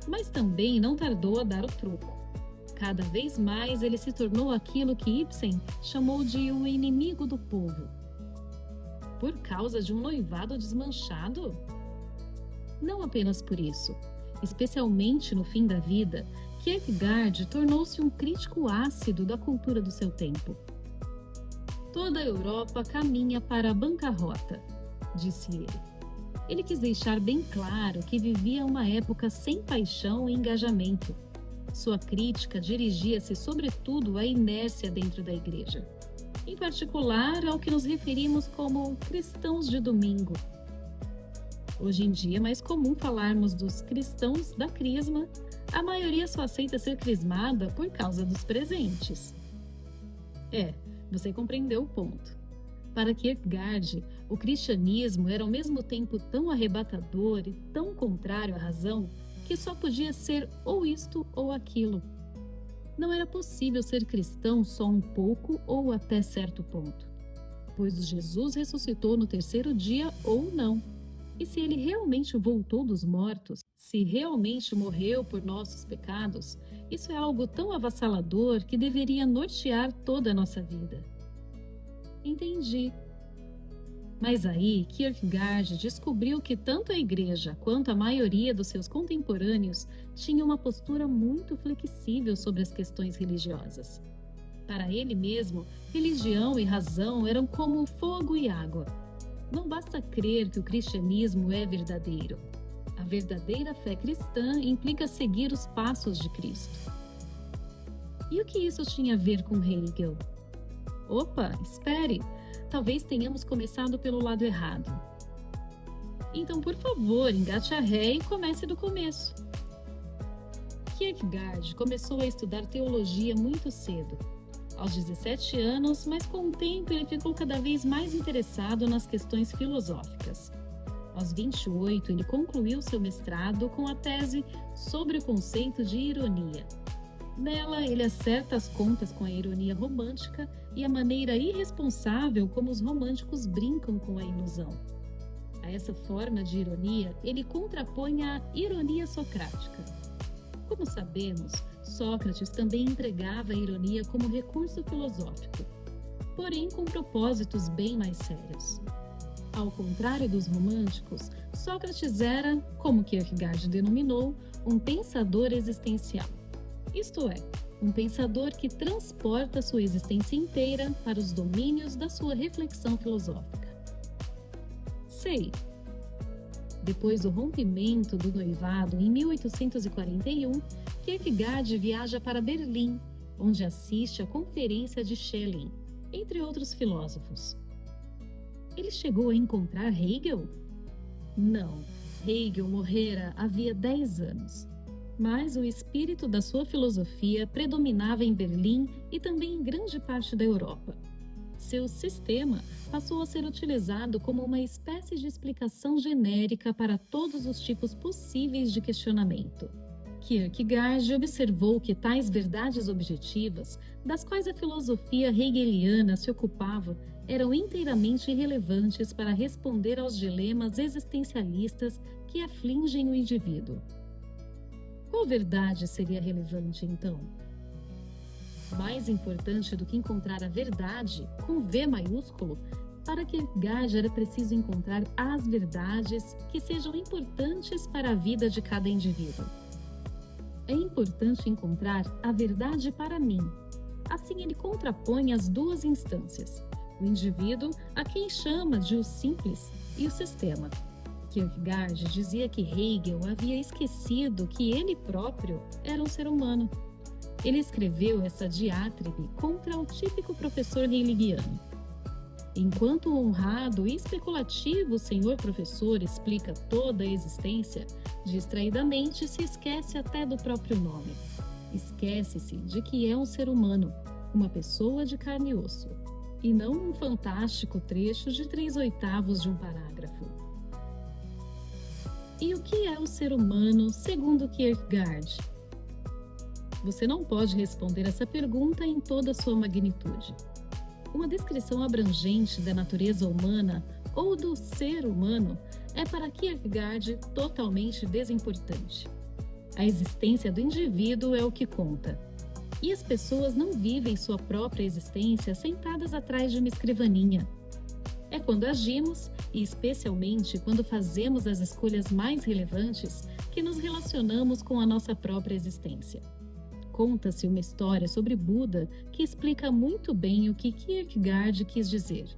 Mas também não tardou a dar o troco. Cada vez mais ele se tornou aquilo que Ibsen chamou de o inimigo do povo. Por causa de um noivado desmanchado? Não apenas por isso. Especialmente no fim da vida, Kierkegaard tornou-se um crítico ácido da cultura do seu tempo. Toda a Europa caminha para a bancarrota, disse ele. Ele quis deixar bem claro que vivia uma época sem paixão e engajamento. Sua crítica dirigia-se sobretudo à inércia dentro da igreja, em particular ao que nos referimos como cristãos de domingo. Hoje em dia é mais comum falarmos dos cristãos da crisma. A maioria só aceita ser crismada por causa dos presentes. Você compreendeu o ponto. Para Kierkegaard, o cristianismo era ao mesmo tempo tão arrebatador e tão contrário à razão que só podia ser ou isto ou aquilo. Não era possível ser cristão só um pouco ou até certo ponto, pois Jesus ressuscitou no 3º dia ou não. E se ele realmente voltou dos mortos, se realmente morreu por nossos pecados, isso é algo tão avassalador que deveria nortear toda a nossa vida. Entendi. Mas aí, Kierkegaard descobriu que tanto a igreja quanto a maioria dos seus contemporâneos tinham uma postura muito flexível sobre as questões religiosas. Para ele mesmo, religião e razão eram como fogo e água. Não basta crer que o cristianismo é verdadeiro. A verdadeira fé cristã implica seguir os passos de Cristo. E o que isso tinha a ver com Hegel? Opa, espere! Talvez tenhamos começado pelo lado errado. Então, por favor, engate a ré e comece do começo. Kierkegaard começou a estudar teologia muito cedo, aos 17 anos, mas com o tempo ele ficou cada vez mais interessado nas questões filosóficas. Aos 28, ele concluiu seu mestrado com a tese sobre o conceito de ironia. Nela, ele acerta as contas com a ironia romântica e a maneira irresponsável como os românticos brincam com a ilusão. A essa forma de ironia, ele contrapõe a ironia socrática. Como sabemos, Sócrates também empregava a ironia como recurso filosófico, porém com propósitos bem mais sérios. Ao contrário dos românticos, Sócrates era, como Kierkegaard denominou, um pensador existencial. Isto é, um pensador que transporta sua existência inteira para os domínios da sua reflexão filosófica. Sei. Depois do rompimento do noivado em 1841, Kierkegaard viaja para Berlim, onde assiste à conferência de Schelling, entre outros filósofos. Ele chegou a encontrar Hegel? Não, Hegel morrera havia 10 anos. Mas o espírito da sua filosofia predominava em Berlim e também em grande parte da Europa. Seu sistema passou a ser utilizado como uma espécie de explicação genérica para todos os tipos possíveis de questionamento. Kierkegaard observou que tais verdades objetivas, das quais a filosofia hegeliana se ocupava, eram inteiramente irrelevantes para responder aos dilemas existencialistas que afligem o indivíduo. Qual verdade seria relevante, então? Mais importante do que encontrar a verdade, com V maiúsculo, para Kierkegaard era preciso encontrar as verdades que sejam importantes para a vida de cada indivíduo. É importante encontrar a verdade para mim. Assim ele contrapõe as duas instâncias, o indivíduo, a quem chama de o simples, e o sistema. Kierkegaard dizia que Hegel havia esquecido que ele próprio era um ser humano. Ele escreveu essa diátribe contra o típico professor hegeliano. Enquanto o honrado e especulativo senhor professor explica toda a existência, distraidamente se esquece até do próprio nome. Esquece-se de que é um ser humano, uma pessoa de carne e osso, e não um fantástico trecho de 3/8 de um parágrafo. E o que é o ser humano, segundo Kierkegaard? Você não pode responder essa pergunta em toda a sua magnitude. Uma descrição abrangente da natureza humana ou do ser humano é para Kierkegaard totalmente desimportante. A existência do indivíduo é o que conta. E as pessoas não vivem sua própria existência sentadas atrás de uma escrivaninha. É quando agimos, e especialmente quando fazemos as escolhas mais relevantes, que nos relacionamos com a nossa própria existência. Conta-se uma história sobre Buda que explica muito bem o que Kierkegaard quis dizer.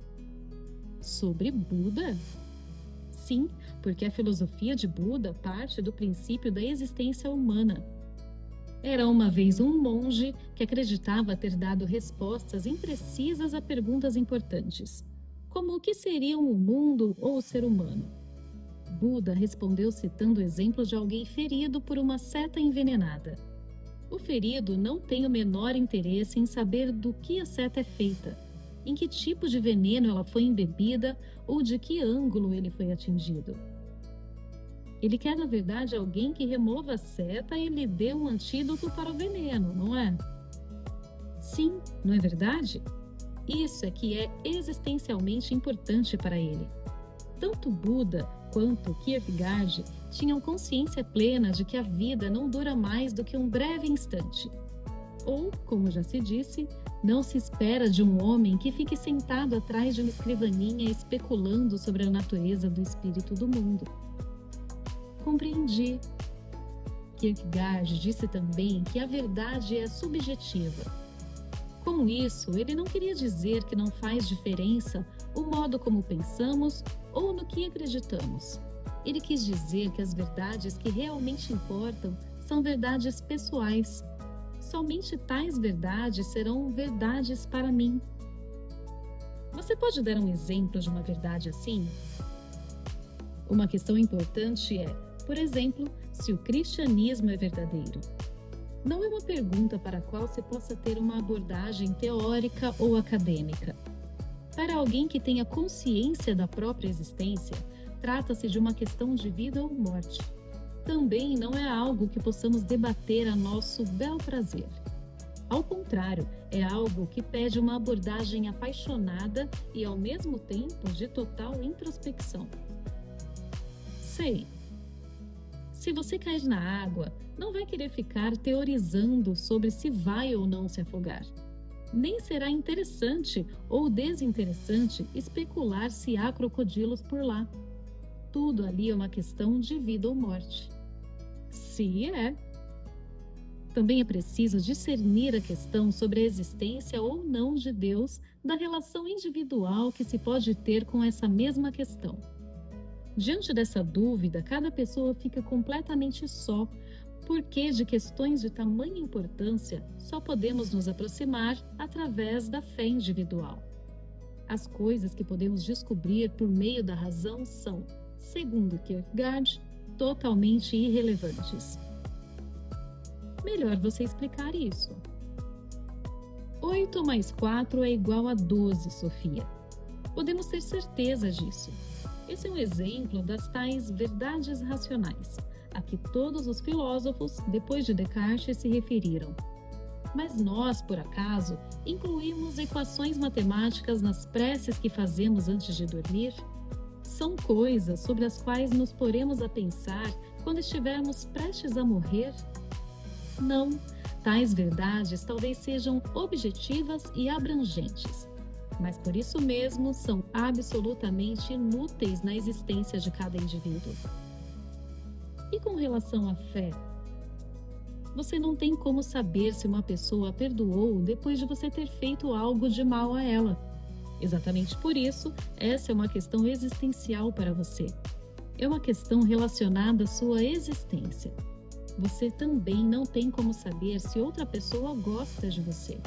Sobre Buda? Sim, porque a filosofia de Buda parte do princípio da existência humana. Era uma vez um monge que acreditava ter dado respostas imprecisas a perguntas importantes, como o que seriam o mundo ou o ser humano. Buda respondeu citando o exemplo de alguém ferido por uma seta envenenada. O ferido não tem o menor interesse em saber do que a seta é feita, em que tipo de veneno ela foi embebida ou de que ângulo ele foi atingido. Ele quer, na verdade, alguém que remova a seta e lhe dê um antídoto para o veneno, não é? Sim, não é verdade? Isso é que é existencialmente importante para ele. Tanto Buda quanto Kierkegaard tinham consciência plena de que a vida não dura mais do que um breve instante. Ou, como já se disse, não se espera de um homem que fique sentado atrás de uma escrivaninha especulando sobre a natureza do espírito do mundo. Compreendi. Kierkegaard disse também que a verdade é subjetiva. Com isso, ele não queria dizer que não faz diferença o modo como pensamos ou no que acreditamos. Ele quis dizer que as verdades que realmente importam são verdades pessoais. Somente tais verdades serão verdades para mim. Você pode dar um exemplo de uma verdade assim? Uma questão importante é, por exemplo, se o cristianismo é verdadeiro. Não é uma pergunta para a qual se possa ter uma abordagem teórica ou acadêmica. Para alguém que tenha consciência da própria existência, trata-se de uma questão de vida ou morte. Também não é algo que possamos debater a nosso bel prazer. Ao contrário, é algo que pede uma abordagem apaixonada e, ao mesmo tempo, de total introspecção. Sei. Se você cair na água, não vai querer ficar teorizando sobre se vai ou não se afogar. Nem será interessante ou desinteressante especular se há crocodilos por lá. Tudo ali é uma questão de vida ou morte. Se é. Também é preciso discernir a questão sobre a existência ou não de Deus da relação individual que se pode ter com essa mesma questão. Diante dessa dúvida, cada pessoa fica completamente só, porque de questões de tamanha importância só podemos nos aproximar através da fé individual. As coisas que podemos descobrir por meio da razão são, segundo Kierkegaard, totalmente irrelevantes. Melhor você explicar isso. 8 mais 4 é igual a 12, Sofia. Podemos ter certeza disso. Esse é um exemplo das tais verdades racionais, a que todos os filósofos, depois de Descartes, se referiram. Mas nós, por acaso, incluímos equações matemáticas nas preces que fazemos antes de dormir? São coisas sobre as quais nos poremos a pensar quando estivermos prestes a morrer? Não, tais verdades talvez sejam objetivas e abrangentes, mas por isso mesmo são absolutamente inúteis na existência de cada indivíduo. E com relação à fé? Você não tem como saber se uma pessoa a perdoou depois de você ter feito algo de mal a ela. Exatamente por isso, essa é uma questão existencial para você. É uma questão relacionada à sua existência. Você também não tem como saber se outra pessoa gosta de você.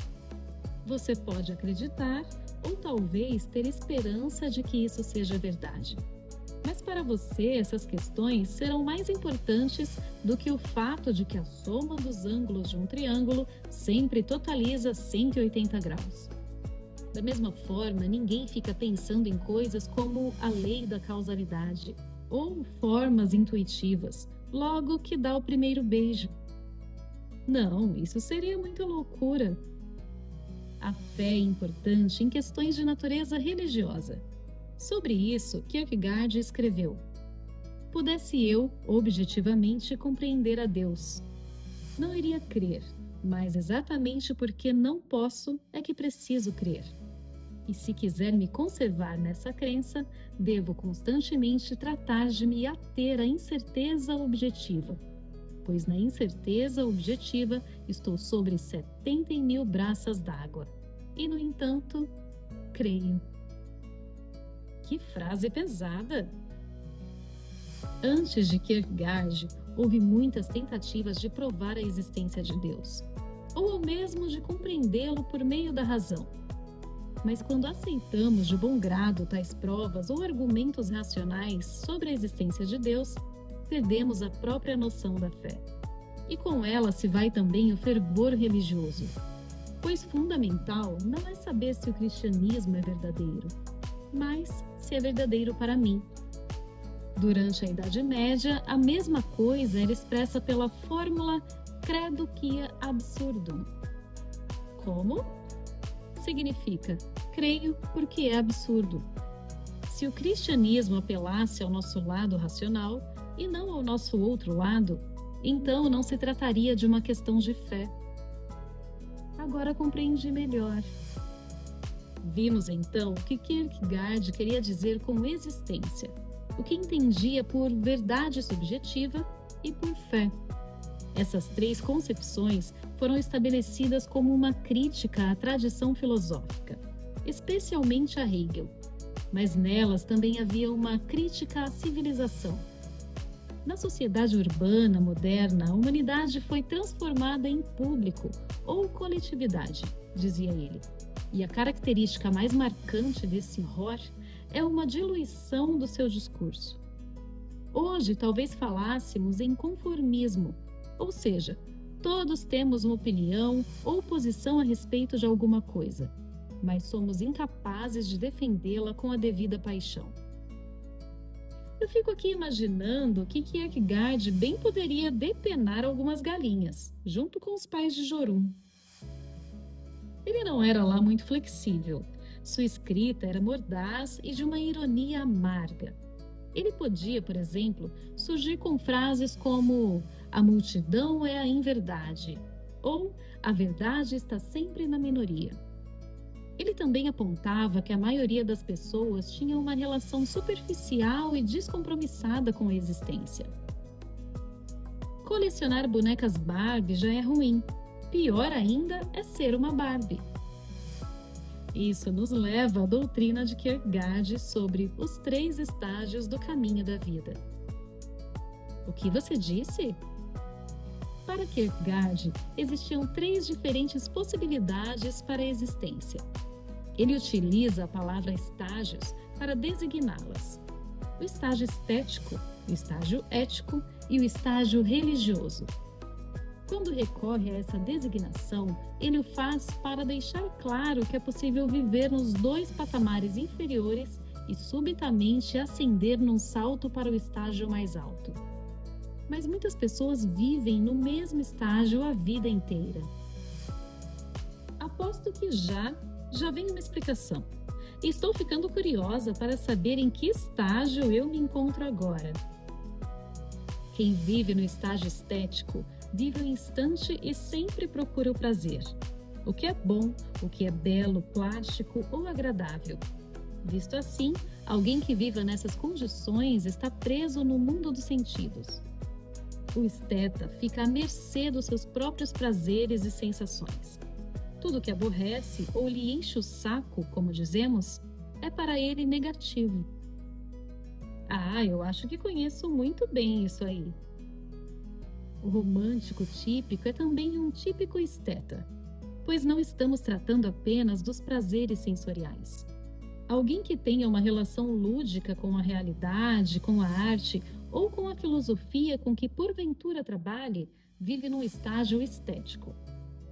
Você pode acreditar ou talvez ter esperança de que isso seja verdade. Mas para você, essas questões serão mais importantes do que o fato de que a soma dos ângulos de um triângulo sempre totaliza 180 graus. Da mesma forma, ninguém fica pensando em coisas como a lei da causalidade ou formas intuitivas, logo que dá o primeiro beijo. Não, isso seria muita loucura. A fé é importante em questões de natureza religiosa. Sobre isso, Kierkegaard escreveu: pudesse eu, objetivamente, compreender a Deus, não iria crer, mas exatamente porque não posso é que preciso crer. E se quiser me conservar nessa crença, devo constantemente tratar de me ater à incerteza objetiva, pois na incerteza objetiva estou sobre 70.000 braças d'água. E, no entanto, creio. Que frase pesada! Antes de Kierkegaard, houve muitas tentativas de provar a existência de Deus, ou ao mesmo de compreendê-lo por meio da razão. Mas quando aceitamos de bom grado tais provas ou argumentos racionais sobre a existência de Deus, perdemos a própria noção da fé. E com ela se vai também o fervor religioso. Pois fundamental não é saber se o cristianismo é verdadeiro, mas se é verdadeiro para mim. Durante a Idade Média, a mesma coisa era expressa pela fórmula credo quia absurdum. Como? Significa, creio porque é absurdo. Se o cristianismo apelasse ao nosso lado racional e não ao nosso outro lado, então não se trataria de uma questão de fé. Agora compreendi melhor. Vimos então o que Kierkegaard queria dizer com existência, o que entendia por verdade subjetiva e por fé. Essas três concepções foram estabelecidas como uma crítica à tradição filosófica, especialmente a Hegel, mas nelas também havia uma crítica à civilização. Na sociedade urbana moderna, a humanidade foi transformada em público ou coletividade, dizia ele. E a característica mais marcante desse horror é uma diluição do seu discurso. Hoje, talvez falássemos em conformismo, ou seja, todos temos uma opinião ou posição a respeito de alguma coisa, mas somos incapazes de defendê-la com a devida paixão. Eu fico aqui imaginando que Kierkegaard bem poderia depenar algumas galinhas, junto com os pais de Jórunn. Ele não era lá muito flexível. Sua escrita era mordaz e de uma ironia amarga. Ele podia, por exemplo, surgir com frases como "a multidão é a inverdade" ou "a verdade está sempre na minoria". Ele também apontava que a maioria das pessoas tinha uma relação superficial e descompromissada com a existência. Colecionar bonecas Barbie já é ruim. Pior ainda é ser uma Barbie. Isso nos leva à doutrina de Kierkegaard sobre os 3 estágios do caminho da vida. O que você disse? Para Kierkegaard, existiam 3 diferentes possibilidades para a existência. Ele utiliza a palavra estágios para designá-las: o estágio estético, o estágio ético e o estágio religioso. Quando recorre a essa designação, ele o faz para deixar claro que é possível viver nos 2 patamares inferiores e subitamente ascender num salto para o estágio mais alto. Mas muitas pessoas vivem no mesmo estágio a vida inteira. Aposto que já vem uma explicação. E estou ficando curiosa para saber em que estágio eu me encontro agora. Quem vive no estágio estético vive o instante e sempre procura o prazer. O que é bom, o que é belo, plástico ou agradável. Visto assim, alguém que viva nessas condições está preso no mundo dos sentidos. O esteta fica à mercê dos seus próprios prazeres e sensações. Tudo que aborrece ou lhe enche o saco, como dizemos, é para ele negativo. Eu acho que conheço muito bem isso aí. O romântico típico é também um típico esteta, pois não estamos tratando apenas dos prazeres sensoriais. Alguém que tenha uma relação lúdica com a realidade, com a arte ou com a filosofia com que porventura trabalhe, vive num estágio estético.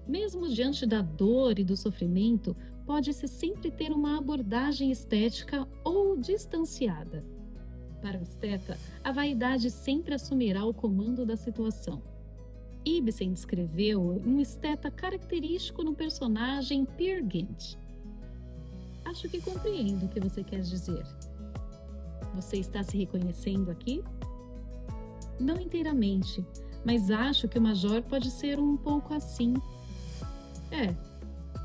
Mesmo diante da dor e do sofrimento, pode-se sempre ter uma abordagem estética ou distanciada. Para o esteta, a vaidade sempre assumirá o comando da situação. Ibsen descreveu um esteta característico no personagem Peer Gynt. Acho que compreendo o que você quer dizer. Você está se reconhecendo aqui? Não inteiramente, mas acho que o Major pode ser um pouco assim.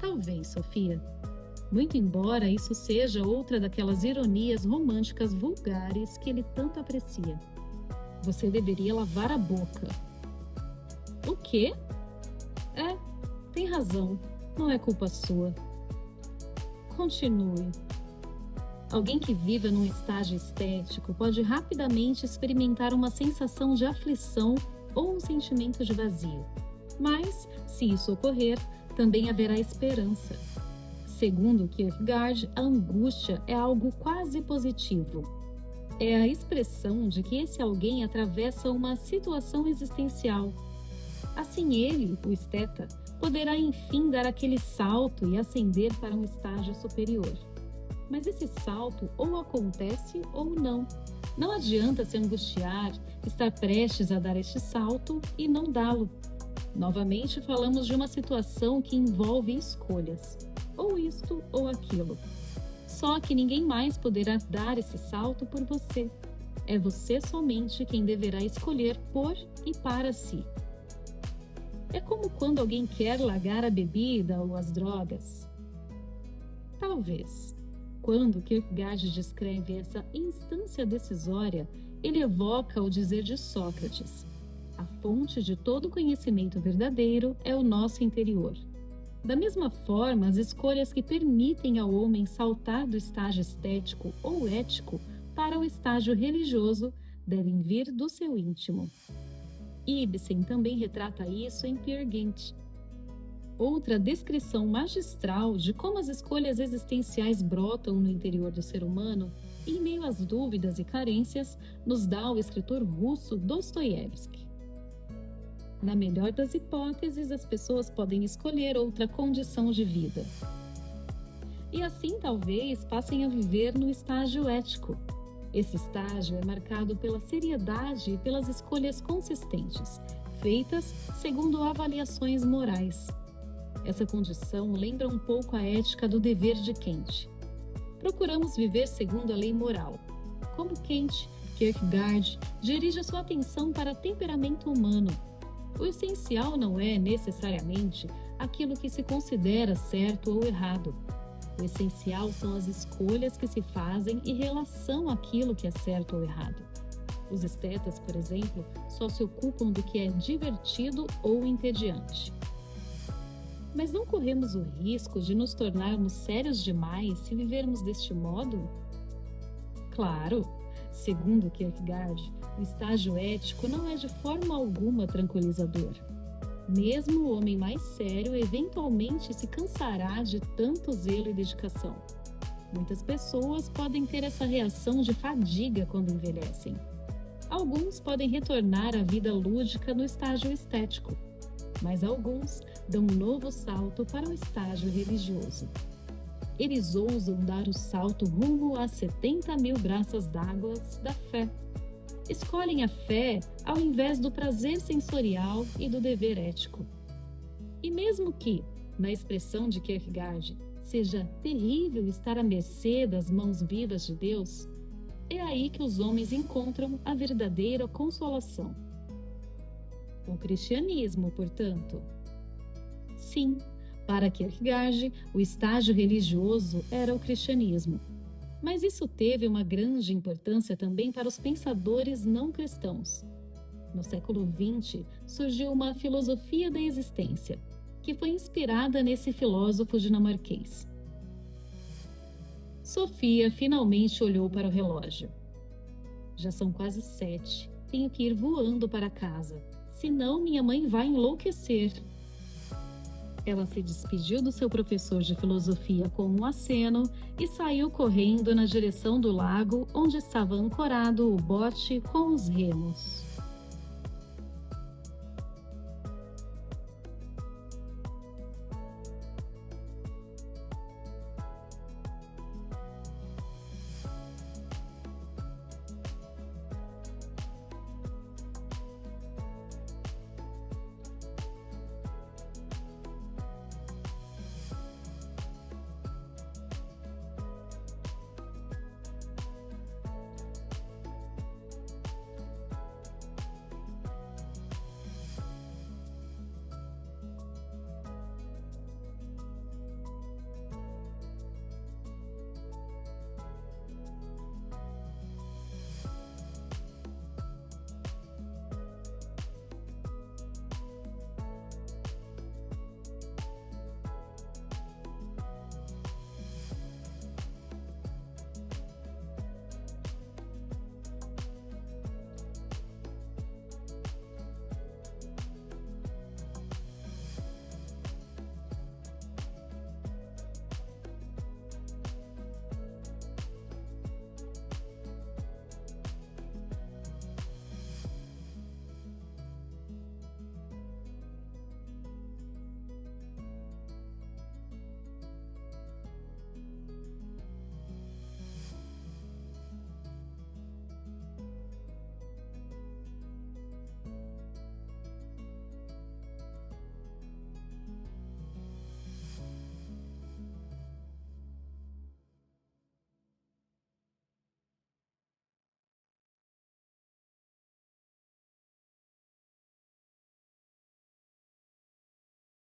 Talvez, Sofia. Muito embora isso seja outra daquelas ironias românticas vulgares que ele tanto aprecia. Você deveria lavar a boca. O quê? Tem razão. Não é culpa sua. Continue. Alguém que viva num estágio estético pode rapidamente experimentar uma sensação de aflição ou um sentimento de vazio. Mas, se isso ocorrer, também haverá esperança. Segundo Kierkegaard, a angústia é algo quase positivo. É a expressão de que esse alguém atravessa uma situação existencial. Assim ele, o esteta, poderá enfim dar aquele salto e ascender para um estágio superior. Mas esse salto ou acontece ou não. Não adianta se angustiar, estar prestes a dar este salto e não dá-lo. Novamente falamos de uma situação que envolve escolhas. Ou isto ou aquilo. Só que ninguém mais poderá dar esse salto por você. É você somente quem deverá escolher por e para si. É como quando alguém quer largar a bebida ou as drogas. Talvez. Quando Kierkegaard descreve essa instância decisória, ele evoca o dizer de Sócrates: a fonte de todo conhecimento verdadeiro é o nosso interior. Da mesma forma, as escolhas que permitem ao homem saltar do estágio estético ou ético para o estágio religioso devem vir do seu íntimo. Ibsen também retrata isso em Peer Gynt. Outra descrição magistral de como as escolhas existenciais brotam no interior do ser humano, em meio às dúvidas e carências, nos dá o escritor russo Dostoiévski. Na melhor das hipóteses, as pessoas podem escolher outra condição de vida. E assim, talvez, passem a viver no estágio ético. Esse estágio é marcado pela seriedade e pelas escolhas consistentes, feitas segundo avaliações morais. Essa condição lembra um pouco a ética do dever de Kant. Procuramos viver segundo a lei moral. Como Kant, Kierkegaard dirige a sua atenção para o temperamento humano. O essencial não é, necessariamente, aquilo que se considera certo ou errado. O essencial são as escolhas que se fazem em relação àquilo que é certo ou errado. Os estetas, por exemplo, só se ocupam do que é divertido ou entediante. Mas não corremos o risco de nos tornarmos sérios demais se vivermos deste modo? Claro, segundo Kierkegaard, o estágio ético não é de forma alguma tranquilizador. Mesmo o homem mais sério eventualmente se cansará de tanto zelo e dedicação. Muitas pessoas podem ter essa reação de fadiga quando envelhecem. Alguns podem retornar à vida lúdica no estágio estético, mas alguns dão um novo salto para o estágio religioso. Eles ousam dar o salto rumo às 70 mil braças d'água da fé. Escolhem a fé ao invés do prazer sensorial e do dever ético. E mesmo que, na expressão de Kierkegaard, seja terrível estar à mercê das mãos vivas de Deus, é aí que os homens encontram a verdadeira consolação. O cristianismo, portanto. Sim, para Kierkegaard, o estágio religioso era o cristianismo. Mas isso teve uma grande importância também para os pensadores não cristãos. No século XX, surgiu uma filosofia da existência, que foi inspirada nesse filósofo dinamarquês. Sofia finalmente olhou para o relógio. Já são quase 7. Tenho que ir voando para casa, senão minha mãe vai enlouquecer. Ela se despediu do seu professor de filosofia com um aceno e saiu correndo na direção do lago onde estava ancorado o bote com os remos.